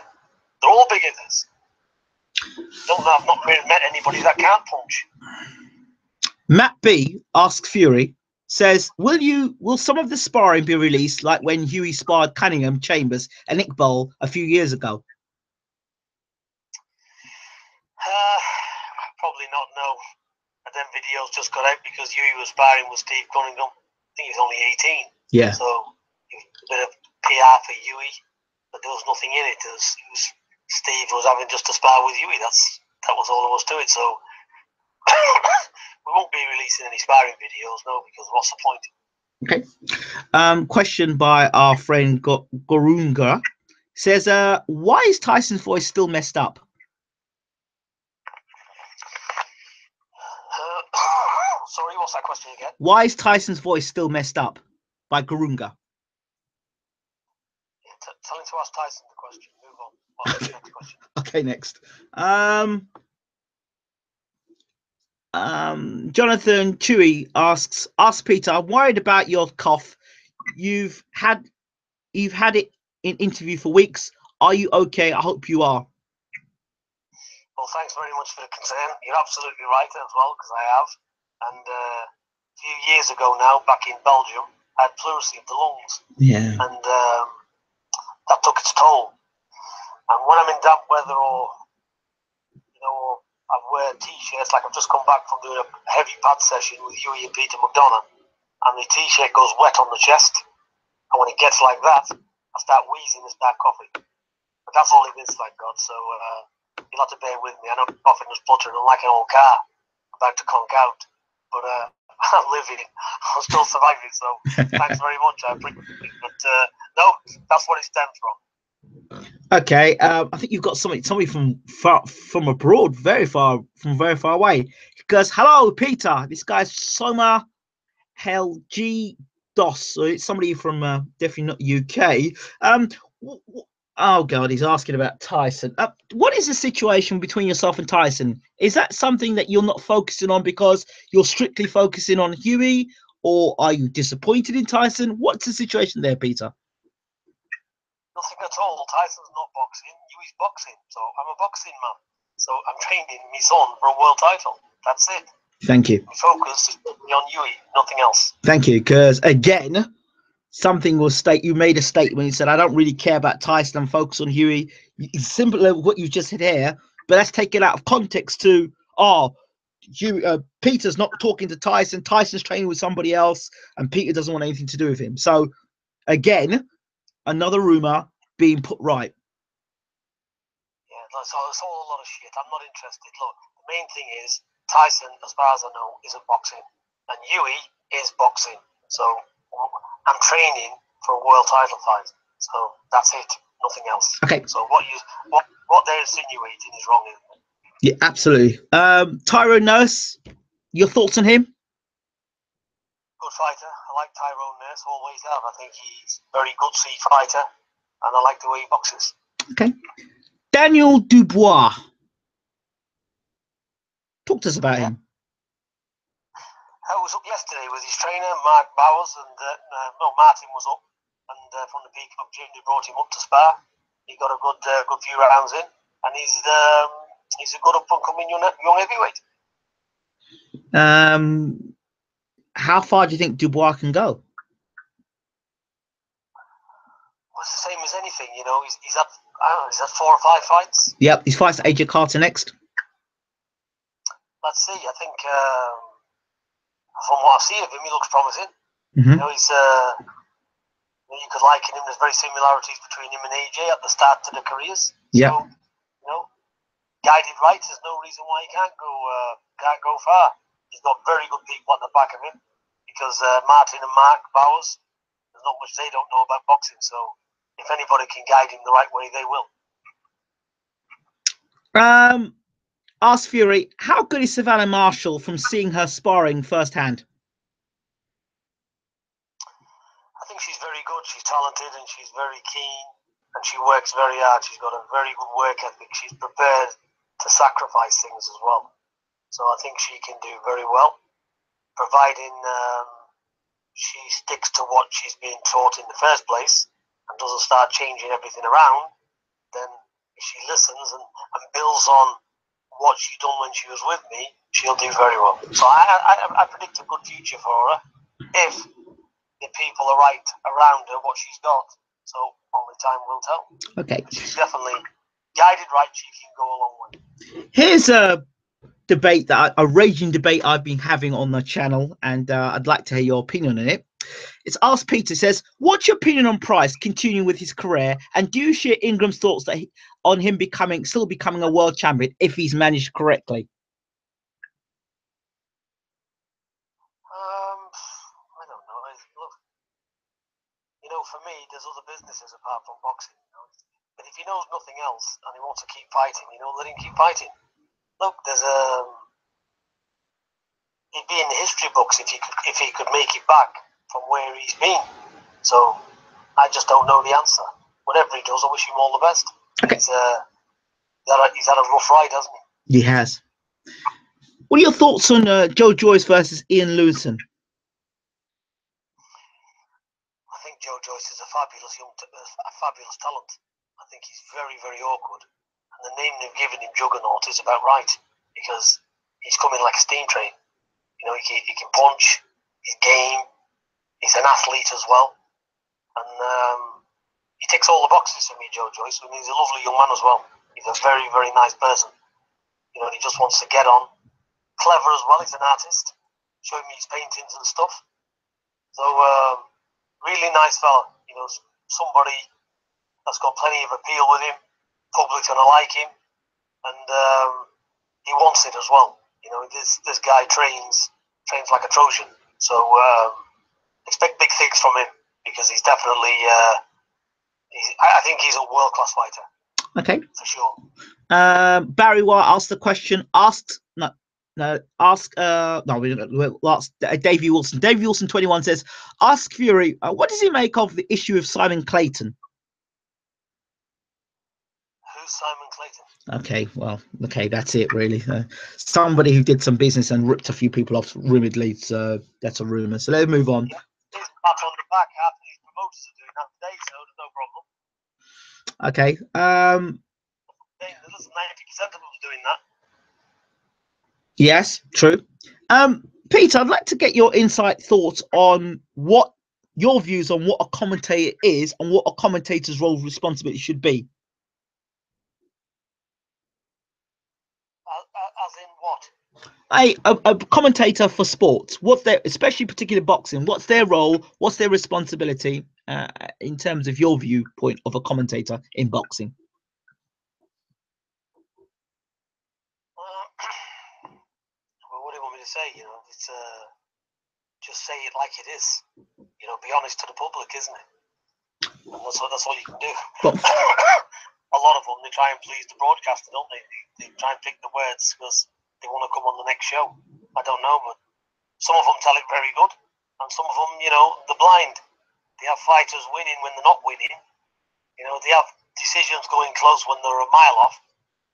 They're all big hitters. I've not really met anybody that can't punch. Matt B asks Fury, says, will some of the sparring be released like when Huey sparred Cunningham, Chambers and Iqbal a few years ago? Probably not, no. And then videos just got out because Huey was sparring with Steve Cunningham. I think he was only 18. Yeah. So it was a bit of PR for Huey, but there was nothing in it. Steve was having just to spar with Huey. That was all there was to it. So we won't be releasing any sparring videos, no, because what's the point? Okay. Question by our friend Gorunga says, why is Tyson's voice still messed up? Sorry, what's that question again? Why is Tyson's voice still messed up? By Gorunga. Yeah, tell him to ask Tyson the question. Move on. What's the next question? Okay, next. Jonathan Chewy asks Peter, I'm worried about your cough. You've had it in interview for weeks. Are you okay? I hope you are. Well, thanks very much for the concern. You're absolutely right as well, because I have. And a few years ago now, back in Belgium, I had pleurisy of the lungs. Yeah. And that took its toll. And when I'm in damp weather or I wear t-shirts, like I've just come back from doing a heavy pad session with Huey and Peter McDonough, and the t-shirt goes wet on the chest. And when it gets like that, I start wheezing and start coughing. But that's all it is, thank God. So you'll have to bear with me. I know I'm coughing and spluttering. I'm like an old car about to conk out. But I'm living. I'm still surviving. So thanks very much. I appreciate it. But no, that's what it stems from. Okay, I think you've got somebody from abroad, very far away. Because hello, Peter. This guy's Soma Helgi Dos. So it's somebody from definitely not UK. Oh God, he's asking about Tyson. What is the situation between yourself and Tyson? Is that something that you're not focusing on because you're strictly focusing on Huey, or are you disappointed in Tyson? What's the situation there, Peter? Nothing at all. Tyson's not boxing. Huey's boxing. So I'm a boxing man. So I'm training my son for a world title. That's it. Thank you. My focus is on Huey, nothing else. Thank you. Because again, something was you made a statement. You said, I don't really care about Tyson. I'm focused on Huey. It's simple as what you just said here, but let's take it out of context to, Peter's not talking to Tyson. Tyson's training with somebody else, and Peter doesn't want anything to do with him. So again, another rumor being put right. Yeah, it's all a lot of shit. I'm not interested. Look, the main thing is Tyson, as far as I know, isn't boxing, and Huey is boxing. So I'm training for a world title fight. So that's it. Nothing else. Okay. So what they're insinuating is wrong, isn't it? Yeah, absolutely. Tyrone Nurse, your thoughts on him? Good fighter. I like Tyrone Nurse, always have. I think he's a very gutsy fighter, and I like the way he boxes. Okay. Daniel Dubois. Talk to us about him. I was up yesterday with his trainer, Mark Bowers, and Martin was up, and from the Peacock Gym, they brought him up to spar. He got a good few rounds in, and he's a good up-and-coming young heavyweight. How far do you think Dubois can go? Well, it's the same as anything, you know. He's had 4 or 5 fights. Yep, he's fights AJ Carter next. Let's see. I think from what I've seen of him, he looks promising. Mm-hmm. You know, you could liken him. There's very similarities between him and AJ at the start of their careers. Yeah. So, you know, guided right, there's no reason why he can't go far. He's got very good people at the back of him because Martin and Mark Bowers, there's not much they don't know about boxing. So if anybody can guide him the right way, they will. Ask Fury, how good is Savannah Marshall from seeing her sparring firsthand? I think she's very good. She's talented and she's very keen and she works very hard. She's got a very good work ethic. She's prepared to sacrifice things as well. So I think she can do very well, providing she sticks to what she's being taught in the first place and doesn't start changing everything around. Then if she listens and builds on what she done when she was with me, she'll do very well. So I predict a good future for her if the people are right around her, what she's got. So only time will tell. Okay. She's definitely guided right. She can go a long way. Here's a debate a raging debate I've been having on the channel, and I'd like to hear your opinion on it. It's Ask Peter says, what's your opinion on Price continuing with his career, and do you share Ingram's thoughts that on him still becoming a world champion if he's managed correctly? I don't know. Look, know, for me, there's other businesses apart from boxing. You know? But if he knows nothing else and he wants to keep fighting, you know, let him keep fighting. Look, there's he'd be in the history books if he could make it back from where he's been. So I just don't know the answer. Whatever he does, I wish him all the best. Okay. He's had a rough ride, hasn't he? He has. What are your thoughts on Joe Joyce versus Ian Lewison? I think Joe Joyce is a fabulous talent. I think he's very, very awkward. And the name they've given him, Juggernaut, is about right, because he's coming like a steam train. You know, he can punch, he's game, he's an athlete as well. And he ticks all the boxes for me, Joe Joyce. I mean, he's a lovely young man as well. He's a very, very nice person. You know, he just wants to get on. Clever as well, he's an artist. Showing me his paintings and stuff. So, really nice fella. You know, somebody that's got plenty of appeal with him. Public's gonna like him, and he wants it as well. You know, this guy trains like a Trojan. So expect big things from him because he's definitely. I think he's a world-class fighter. Okay, for sure. Barry White asked the question. We'll ask Davey Wilson. Davey Wilson 21 says, "Ask Fury, what does he make of the issue of Simon Clayton?" Who's Simon Clayton? Okay, well, okay, that's it really. Somebody who did some business and ripped a few people off, rumoredly. So that's a rumor. So let's move on. Yeah, he's pat on the back. Half of these promoters are doing that today, so there's no problem. Okay. Listen, 90% of them are doing that. Yes, true. Peter, I'd like to get your insight thoughts on what your views on what a commentator is and what a commentator's role responsibility should be. As in what? A commentator for sports, what's their, especially particular boxing, what's their role, what's their responsibility in terms of your viewpoint of a commentator in boxing? Well, what do you want me to say? You know, it's just say it like it is. You know, be honest to the public, isn't it? And that's all you can do. But a lot of them, they try and please the broadcaster, don't they? They try and pick the words because they want to come on the next show. I don't know, but some of them tell it very good, and some of them, you know, they're blind. They have fighters winning when they're not winning. You know, they have decisions going close when they're a mile off.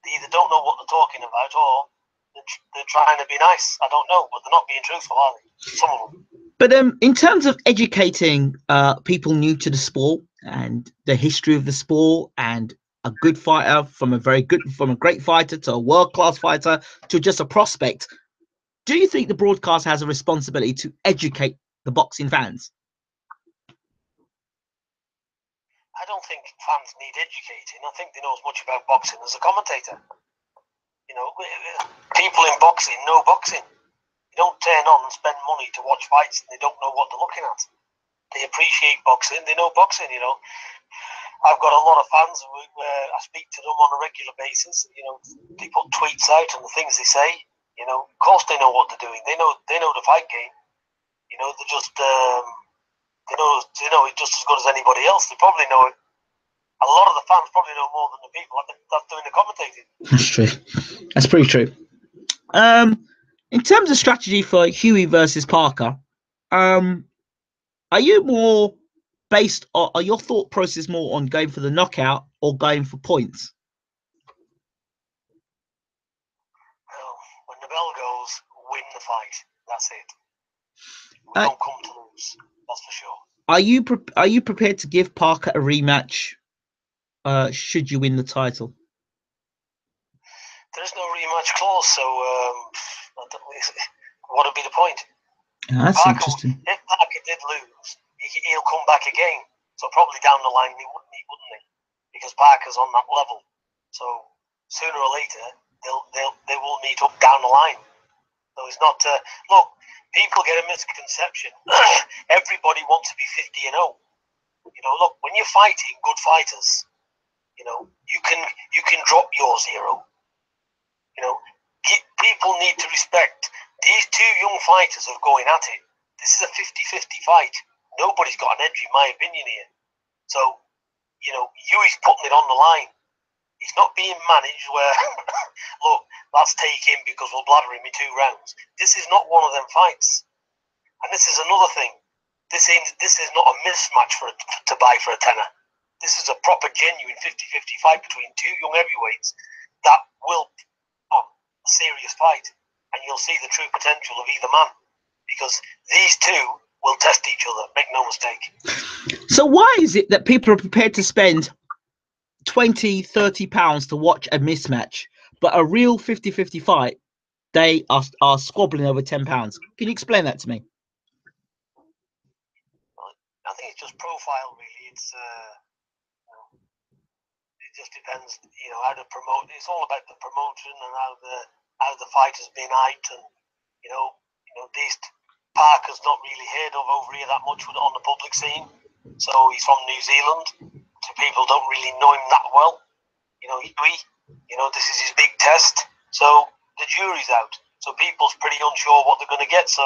They either don't know what they're talking about, or they're trying to be nice. I don't know, but they're not being truthful, are they? Some of them. But in terms of educating people new to the sport and the history of the sport, and a good fighter from a great fighter to a world-class fighter to just a prospect, do you think the broadcast has a responsibility to educate the boxing fans? I don't think fans need educating. I think they know as much about boxing as a commentator. You know, people in boxing know boxing. They don't turn on and spend money to watch fights and they don't know what they're looking at. They appreciate boxing. They know boxing, you know. I've got a lot of fans where I speak to them on a regular basis. You know, they put tweets out and the things they say. You know, of course they know what they're doing. They know the fight game. You know, they're just they know it just as good as anybody else. They probably know it. A lot of the fans probably know more than the people that's doing the commentating. That's true. That's pretty true. In terms of strategy for Huey versus Parker, are you more based, or are your thought process more on going for the knockout or going for points? Well, when the bell goes, win the fight. That's it. We don't come to lose. That's for sure. Are you prepared to give Parker a rematch? Should you win the title? There is no rematch clause, so what would be the point? That's Parker, interesting. if Parker did lose, he'll come back again. So probably down the line he wouldn't he? Because Parker's on that level. So sooner or later they will meet up down the line. So it's not. Look, people get a misconception. Everybody wants to be 50-0. You know, look, when you're fighting good fighters, you know, you can drop your 0. You know, people need to respect these two young fighters are going at it. This is a 50-50 fight. Nobody's got an edge, in my opinion, here. So, you know, Yui's putting it on the line. He's not being managed where, look, let's take him because we'll bladder him in 2 rounds. This is not one of them fights. And this is another thing. This is not a mismatch to buy for a tenner. This is a proper, genuine 50-50 fight between 2 young heavyweights that will put a serious fight. And you'll see the true potential of either man. Because these 2 will test each other, make no mistake. So why is it that people are prepared to spend 20, 30 pounds to watch a mismatch, but a real 50-50 fight, they are squabbling over 10 pounds? Can you explain that to me? I think it's just profile, really. It's it just depends, you know, how to promote. It's all about the promotion and how the fight has been hyped, and you know, these Parker's not really heard of over here that much on the public scene. So he's from New Zealand. So people don't really know him that well. You know, this is his big test. So the jury's out. So people's pretty unsure what they're going to get. So,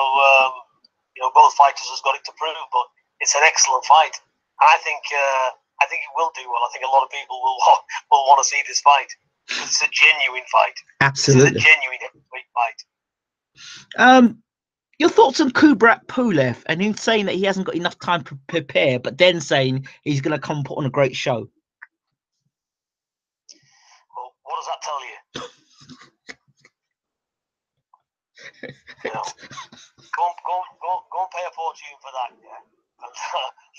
you know, both fighters has got it to prove, but it's an excellent fight. And I think it will do well. I think a lot of people will want to see this fight. It's a genuine fight. Absolutely. It's a genuine heavyweight fight. Your thoughts on Kubrat Pulev and him saying that he hasn't got enough time to prepare, but then saying he's going to come put on a great show? Well, what does that tell you? You know, go and pay a fortune for that, yeah. And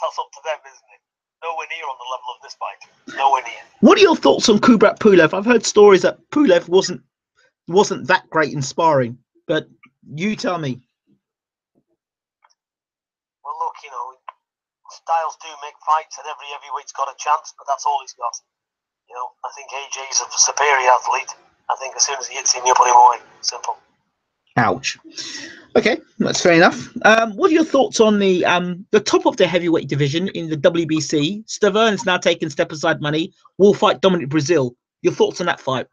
that's up to them, isn't it? Nowhere near on the level of this fight. Nowhere near. What are your thoughts on Kubrat Pulev? I've heard stories that Pulev wasn't that great in sparring, but you tell me. Well, look, you know, styles do make fights, and every heavyweight's got a chance, but that's all he's got. You know, I think AJ's a superior athlete. I think as soon as he hits him, you put him away. Simple. Ouch. Okay, that's fair enough. What are your thoughts on the top of the heavyweight division in the WBC? Stavern's now taking step aside money. Will fight Dominic Brazil. Your thoughts on that fight?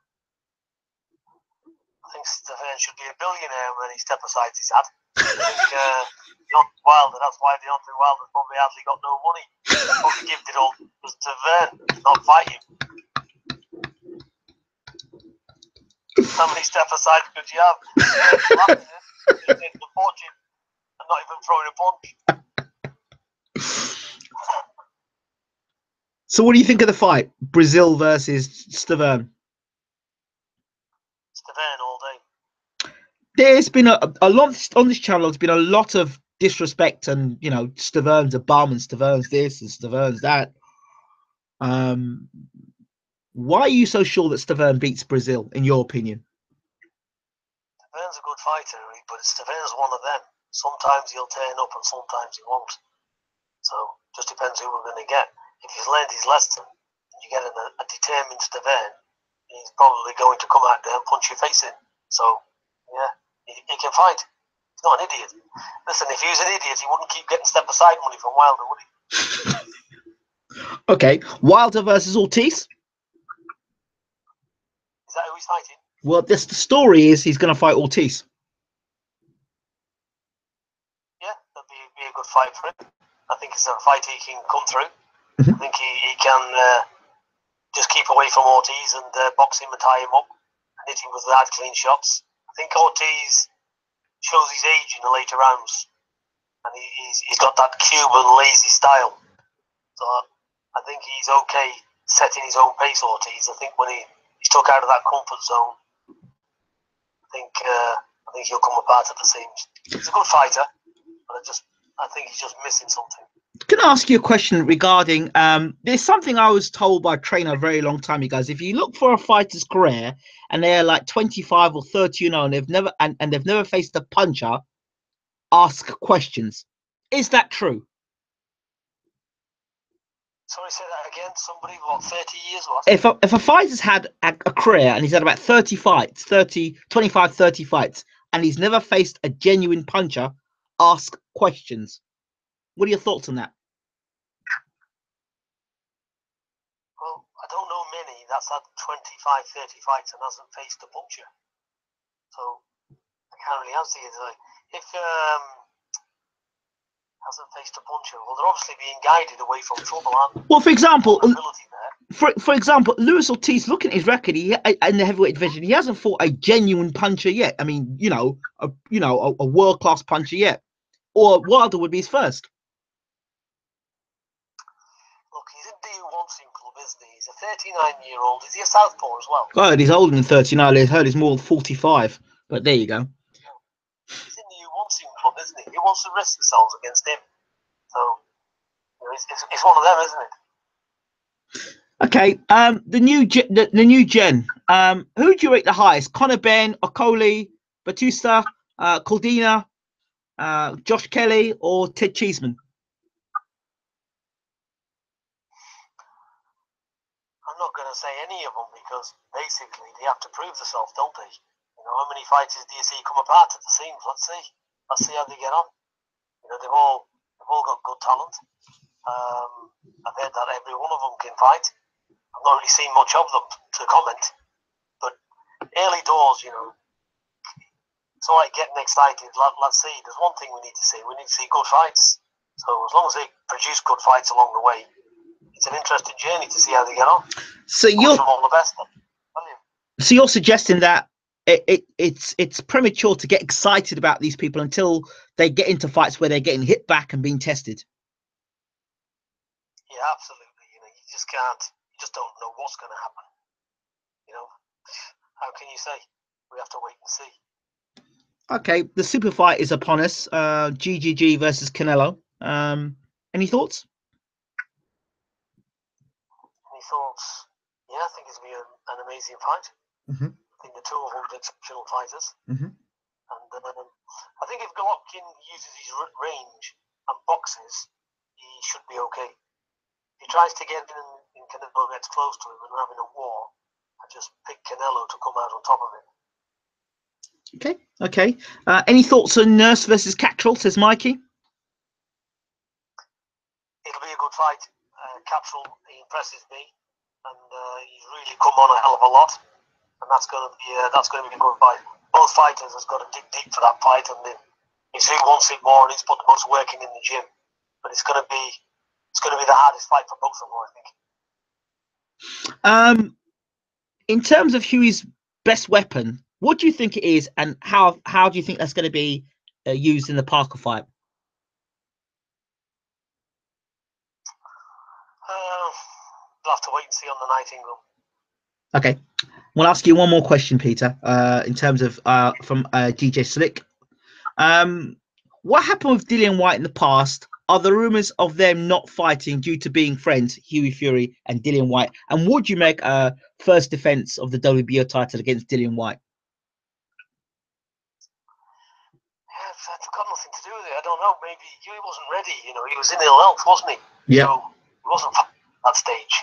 I think Stavern should be a billionaire when he step aside his hat. I think Deontay Wilder, that's why Deontay Wilder's probably hardly got no money. Probably give it all to Stavern, not fight him. How many step aside could you have? Just taking a fortune and not even throwing a punch. So what do you think of the fight? Brazil versus Stavern? Stavern all day. There's been a lot on this channel. There's been a lot of disrespect, and you know, Stavern's a bum, and Stavern's this, and Stavern's that. Why are you so sure that Stavern beats Brazil, in your opinion? Stavern's a good fighter, but Stavern's one of them. Sometimes he'll turn up, and sometimes he won't. So just depends who we're going to get. If he's learned his lesson, and you get a determined Stavern, he's probably going to come out there and punch your face in. So yeah. He can fight. He's not an idiot. Listen, if he was an idiot, he wouldn't keep getting step aside money from Wilder, would he? Okay, Wilder versus Ortiz. Is that who he's fighting? Well, the story is he's going to fight Ortiz. Yeah, that'd be a good fight for him. I think it's a fight he can come through. Mm-hmm. I think he can just keep away from Ortiz and box him and tie him up and hit him with hard, clean shots. I think Ortiz shows his age in the later rounds, and he's got that Cuban lazy style. So I think he's okay setting his own pace, Ortiz. I think when he's took out of that comfort zone, I think he'll come apart at the seams. He's a good fighter, but I think he's just missing something. Can I ask you a question regarding there's something I was told by a trainer a very long time ago. If you look for a fighter's career and they're like 25 or 30, you know, and they've never faced a puncher, ask questions. Is that true? Sorry, say that again. Somebody, what, 30 years? What? If a fighter's had a career and he's had about 30 fights, 25, 30 fights, and he's never faced a genuine puncher, ask questions. What are your thoughts on that? Well, I don't know many that's had 25, 30 fights and hasn't faced a puncher. So I can't really answer you. If hasn't faced a puncher. Well, they're obviously being guided away from trouble, aren't they? Well, for example, there. for example, Lewis Ortiz, looking at his record, in the heavyweight division, he hasn't fought a genuine puncher yet. I mean, a world class puncher yet. Or Wilder would be his first. Look, he's in the U1 club, isn't he? He's a 39-year-old. Is he a southpaw as well? Oh, he's older than 39. I heard he's more than 45. But there you go. He's in the U1 club, isn't he? He wants to risk themselves against him. So, it's one of them, isn't it? Okay, the new gen. Who do you rate the highest? Conor Benn, Okoli, Batista, Caldina, Josh Kelly, or Ted Cheeseman? I'm not going to say any of them because basically they have to prove themselves, don't they? How many fighters do you see come apart at the seams? Let's see how they get on. They've all got good talent. I've heard that every one of them can fight. I've not really seen much of them to comment, but early doors, it's all right getting excited. Let's see. There's one thing we need to see. We need to see good fights. So as long as they produce good fights along the way, it's an interesting journey to see how they get on. So you're all the best. So you're suggesting that it's premature to get excited about these people until they get into fights where they're getting hit back and being tested. Yeah, absolutely. You just can't. You just don't know what's going to happen. How can you say? We have to wait and see. Okay, the super fight is upon us. GGG versus Canelo. Any thoughts? Any thoughts? Yeah, I think it's going to be an amazing fight. Mm-hmm. I think the two of them are exceptional fighters. Mm-hmm. And I think if Golovkin uses his range and boxes, he should be okay. If he tries to get in and Canelo gets close to him and having a war, I just pick Canelo to come out on top of it. Okay. Any thoughts on Nurse versus Cattrall, says Mikey? It'll be a good fight. Cattrall, he impresses me, and he's really come on a hell of a lot, and that's going to be a good fight. Both fighters has got to dig deep for that fight, and it's who wants it more, and he's put the most work in the gym. But it's going to be the hardest fight for both of them, I think. In terms of Huey's best weapon, what do you think it is, and how do you think that's going to be used in the Parker fight? We'll have to wait and see on the night, Ingram. Okay, we'll ask you one more question, Peter. In terms of from DJ Slick, what happened with Dillian White in the past? Are the rumors of them not fighting due to being friends, Huey Fury and Dillian White? And would you make a first defense of the WBO title against Dillian White? Yeah, that's got nothing to do with it. I don't know. Maybe Huey wasn't ready. He was in ill health, wasn't he? Yeah. So he wasn't at that stage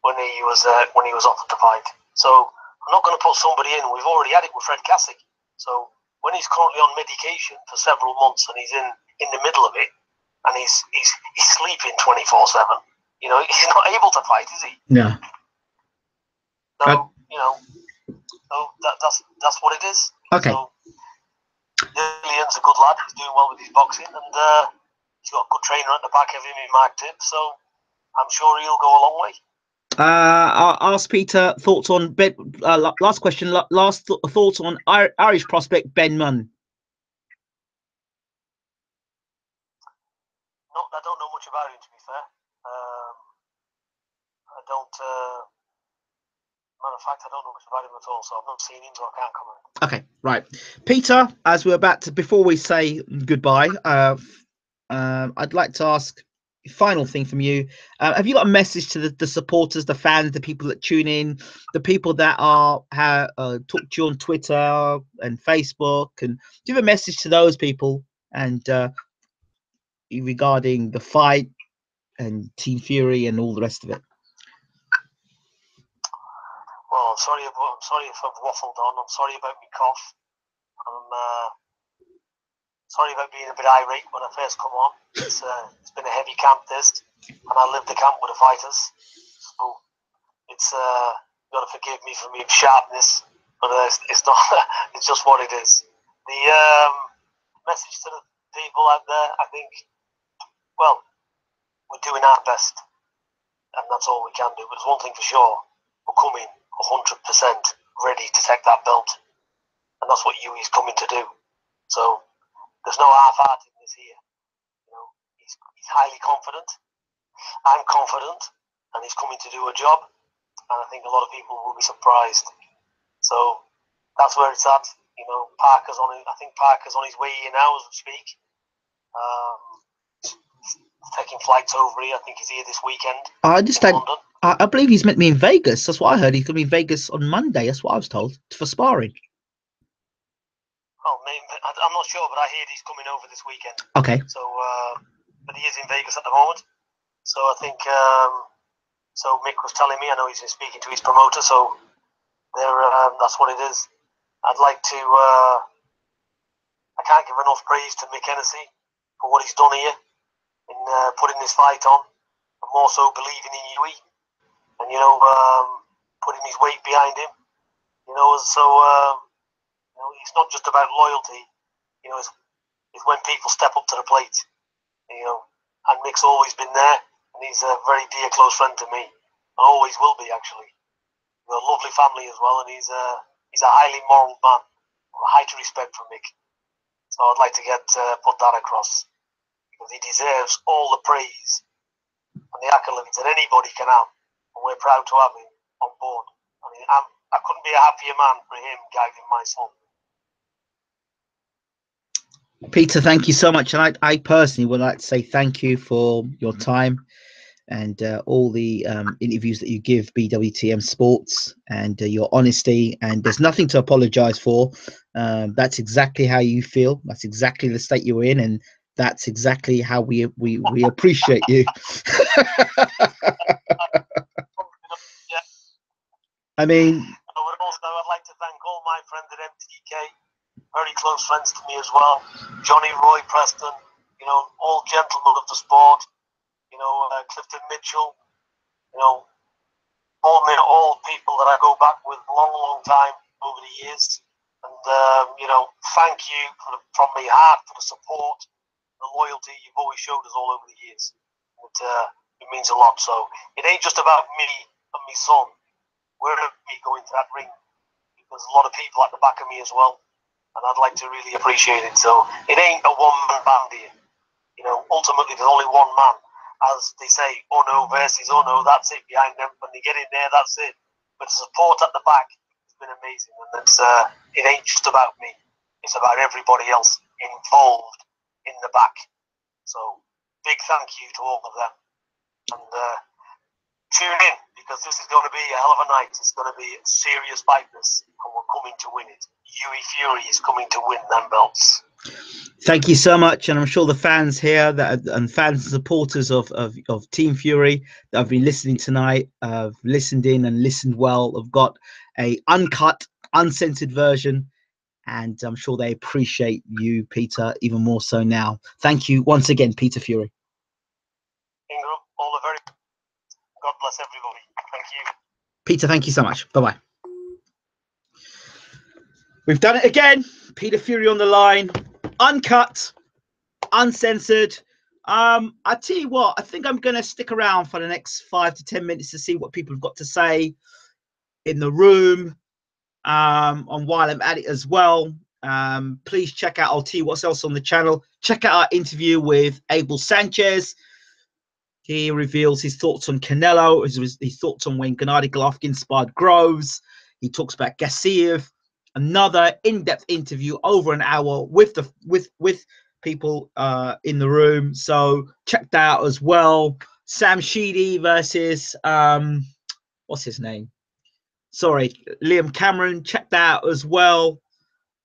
when he was offered the fight. So I'm not going to put somebody in. We've already had it with Fred Cassick. So when he's currently on medication for several months and he's in the middle of it, and he's sleeping 24/7. He's not able to fight, is he? No. So that's what it is. Okay. So Dillian's a good lad. He's doing well with his boxing, and he's got a good trainer at the back of him in Mark Tip. So I'm sure he'll go a long way. I'll ask Peter thoughts on Ben. Last question. Thoughts on Irish prospect Ben Munn. I don't know much about him, to be fair. I don't. Matter of fact, I don't know much about him at all, so I've not seen him, so I can't comment. Okay, right, Peter. As we're about to, before we say goodbye, I'd like to ask a final thing from you. Have you got a message to the supporters, the fans, the people that tune in, the people that have talked to you on Twitter and Facebook, and do you have a message to those people and regarding the fight and Team Fury and all the rest of it? Well, I'm sorry if I've waffled on. I'm sorry about my cough. I'm sorry about being a bit irate when I first come on. It's been a heavy camp, this, and I lived the camp with the fighters. So it's you got to forgive me for my sharpness, but it's not. It's just what it is. The message to the people out there, I think well, we're doing our best, and that's all we can do. But there's one thing for sure: we're coming 100% ready to take that belt, and that's what Yui's coming to do. So there's no half-heartedness here. You know, he's highly confident. I'm confident, and he's coming to do a job. And I think a lot of people will be surprised. So that's where it's at. You know, Parker's on. I think Parker's on his way here now as we speak. Taking flights over here. I think he's here this weekend. I understand. I believe he's meant to be in Vegas. That's what I heard. He's going to be in Vegas on Monday. That's what I was told, for sparring. Oh, maybe, I'm not sure, but I hear he's coming over this weekend. Okay. So, but he is in Vegas at the moment. So I think. So Mick was telling me. I know he's been speaking to his promoter. So that's what it is. I'd like to. I can't give enough praise to Mick Hennessy for what he's done here in putting this fight on, and more so believing in Yui, and putting his weight behind him. You know, so it's not just about loyalty. You know, it's when people step up to the plate. You know, and Mick's always been there, and he's a very dear, close friend to me, and always will be actually. A lovely family as well, and he's a highly moral man, a height of respect from Mick. So I'd like to put that across, because he deserves all the praise and the accolades that anybody can have, and we're proud to have him on board. I mean, I couldn't be a happier man for him guiding my son. Peter, thank you so much, and I personally would like to say thank you for your time and all the interviews that you give Bwtm Sports, and your honesty. And there's nothing to apologize for. That's exactly how you feel. That's exactly the state you're in, and that's exactly how we appreciate you. I mean, also, I'd like to thank all my friends at MTK, very close friends to me as well. Johnny, Roy, Preston, you know, all gentlemen of the sport. You know, Clifton Mitchell, you know, all people that I go back with a long, long time over the years. And, you know, thank you from my heart for the support, the loyalty you've always showed us all over the years. It means a lot. So it ain't just about me and my son. We're me going to that ring. There's a lot of people at the back of me as well. And I'd like to really appreciate it. So it ain't a one-man band here. You know, ultimately there's only one man. As they say, oh no versus oh no, that's it behind them. When they get in there, that's it. But the support at the back has been amazing, and it ain't just about me. It's about everybody else involved in the back. So big thank you to all of them, and tune in, because this is going to be a hell of a night. It's going to be serious fighters, and we're coming to win it. Yui Fury is coming to win them belts. Thank you so much, and I'm sure the fans here and fans and supporters of Team Fury that have been listening tonight, have listened in and listened well, have got a uncut, uncensored version, and I'm sure they appreciate you, Peter, even more so now. Thank you once again, Peter Fury. Ingram, all the very. God bless everybody. Thank you, Peter. Thank you so much. Bye bye. We've done it again. Peter Fury on the line. Uncut, uncensored. I tell you what, I think I'm going to stick around for the next 5 to 10 minutes to see what people have got to say in the room, on while I'm at it as well. Please check out, I'll tell you what's else on the channel. Check out our interview with Abel Sanchez. He reveals his thoughts on Canelo, his thoughts on when Gennady Golovkin inspired Groves. He talks about Gassiev. Another in-depth interview, over an hour, with people in the room. So check that out as well. Sam Sheedy versus what's his name? Sorry, Liam Cameron. Check that out as well.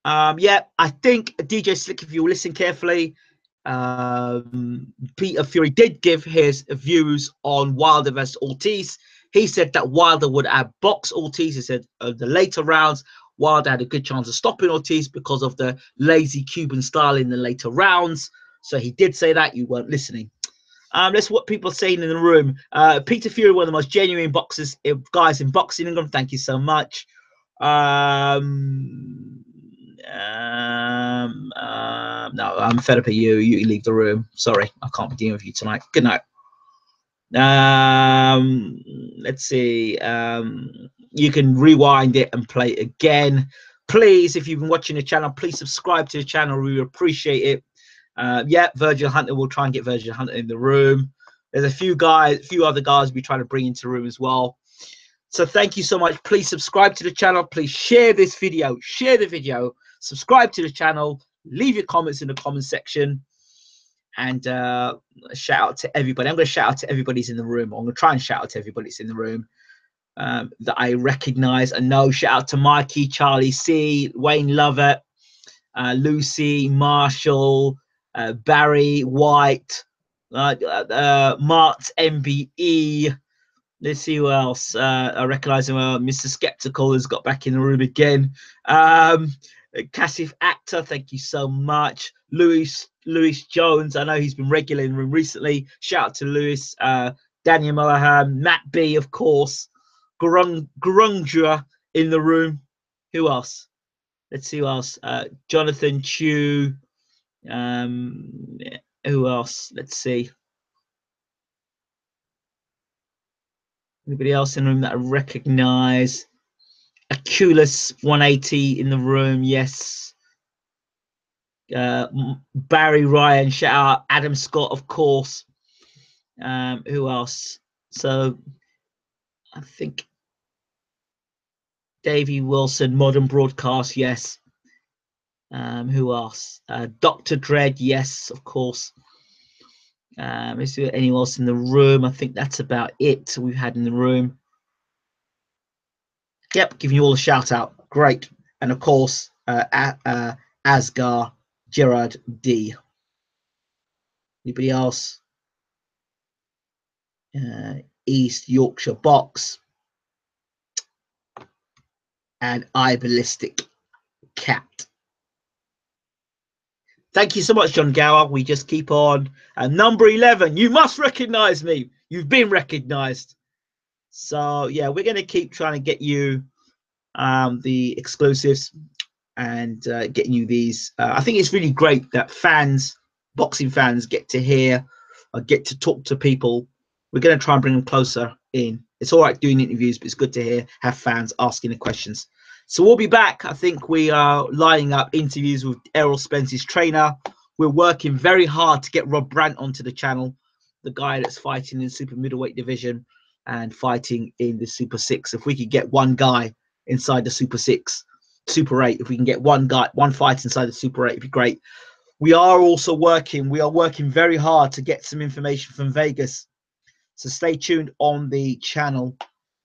Yeah, I think DJ Slick, if you listen carefully, Peter Fury did give his views on Wilder versus Ortiz. He said that Wilder would outbox Ortiz. He said the later rounds, Wilder had a good chance of stopping Ortiz because of the lazy Cuban style in the later rounds. So he did say that. You weren't listening. That's what people are saying in the room. Peter Fury, one of the most genuine guys in boxing England. Thank you so much. No, I'm fed up of you. You can leave the room. Sorry, I can't be dealing with you tonight. Good night. Let's see. You can rewind it and play it again. Please, if you've been watching the channel, please subscribe to the channel. We appreciate it. Yeah, Virgil Hunter, we'll try and get Virgil Hunter in the room. There's a few other guys we're trying to bring into the room as well. So thank you so much. Please subscribe to the channel. Please share this video. Share the video. Subscribe to the channel. Leave your comments in the comment section. And shout out to everybody. I'm going to shout out to everybody's in the room. I'm going to try and shout out to everybody's in the room that I recognize and know. Shout out to Mikey, Charlie C, Wayne Lovett, Lucy, Marshall, Barry White, Mart MBE. Let's see who else. I recognize him. Mr. Skeptical has got back in the room again. Cassif Actor, thank you so much. Lewis Jones, I know he's been regular in the room recently. Shout out to Lewis. Daniel Mollahan, Matt B, of course. Gurungra in the room. Who else? Let's see who else. Jonathan Chu. Who else? Let's see. Anybody else in the room that I recognize? Aculus 180 in the room. Yes. Barry Ryan, shout out. Adam Scott, of course. Who else? So I think Davey Wilson, Modern Broadcast, yes. Who else? Dr. Dread, yes, of course. Is there anyone else in the room? I think that's about it we've had in the room. Yep, giving you all a shout out. Great. And of course, Asgar, Gerard D. Anybody else? East Yorkshire Box. And I Ballistic Cat. Thank you so much, John Gower. We just keep on. Number 11, you must recognize me. You've been recognized. So, yeah, we're going to keep trying to get you the exclusives and getting you these. I think it's really great that fans, boxing fans, get to hear or get to talk to people. We're going to try and bring them closer in. It's all right doing interviews, but it's good to have fans asking the questions. So we'll be back. I think we are lining up interviews with Errol Spence's trainer. We're working very hard to get Rob Brandt onto the channel, the guy that's fighting in the super middleweight division and fighting in the Super 6. If we could get one guy inside the Super 6, Super 8, if we can get one fight inside the Super 8, it'd be great. We are working very hard to get some information from Vegas. So stay tuned on the channel,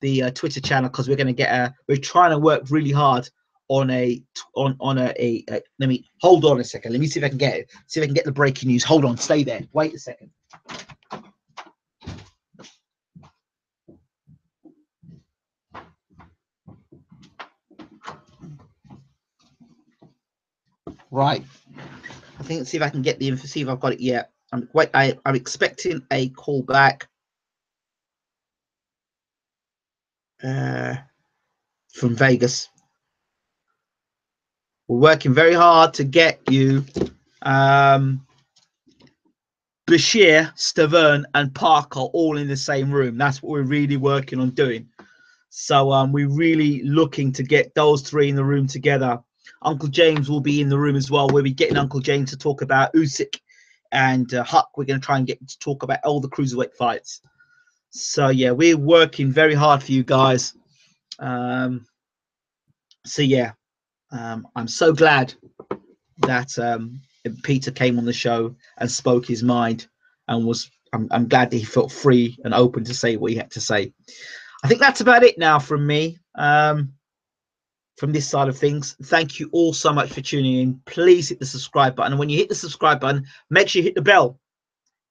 the Twitter channel, because we're going to we're trying to work really hard on let me hold on a second. Let me see if I can get it. See if I can get the breaking news. Hold on, stay there. Wait a second. Right. I think let's see if I can get the info. See if I've got it yet. I'm expecting a call back from Vegas. We're working very hard to get you Bashir, Stavern, and Parker all in the same room. That's what we're really working on doing. So we're really looking to get those three in the room together. Uncle James will be in the room as well. We'll be getting Uncle James to talk about Usyk and Huck. We're going to try and get to talk about all the cruiserweight fights. So yeah, we're working very hard for you guys. So yeah, I'm so glad that Peter came on the show and spoke his mind, and I'm glad that he felt free and open to say what he had to say. I think that's about it now from me, from this side of things. Thank you all so much for tuning in. Please hit the subscribe button, and when you hit the subscribe button, make sure you hit the bell.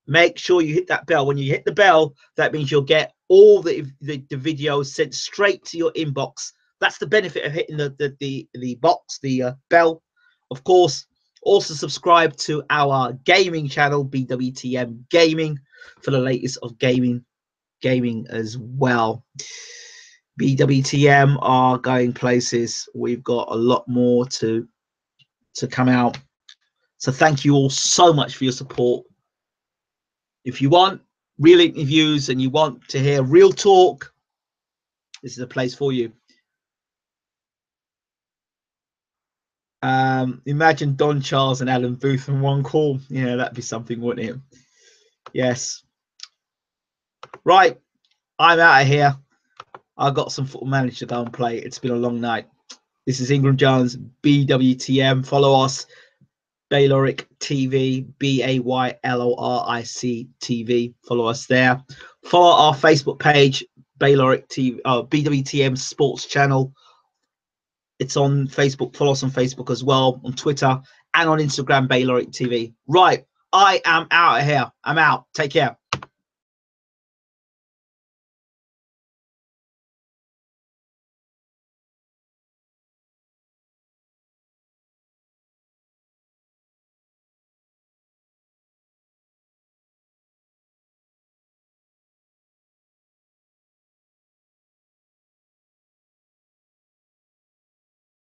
Make sure you hit that bell. When you hit the bell, that means you'll get all the videos sent straight to your inbox. That's the benefit of hitting the bell. Of course, also subscribe to our gaming channel, Bwtm Gaming, for the latest of gaming as well. Bwtm are going places. We've got a lot more to to come out. So thank you all so much for your support. If you want real interviews and you want to hear real talk, this is a place for you. Imagine Don Charles and Alan Booth in one call. Yeah, that'd be something, wouldn't it? Yes. Right, I'm out of here. I've got some Football Manager to go and play. It's been a long night. This is Ingram Jones, Bwtm. Follow us, Bayloric TV, Bayloric TV. Follow us there. Follow our Facebook page, Bayloric TV, Bwtm Sports Channel. It's on Facebook. Follow us on Facebook as well, on Twitter and on Instagram, Bayloric TV. Right, I am out of here. I'm out. Take care.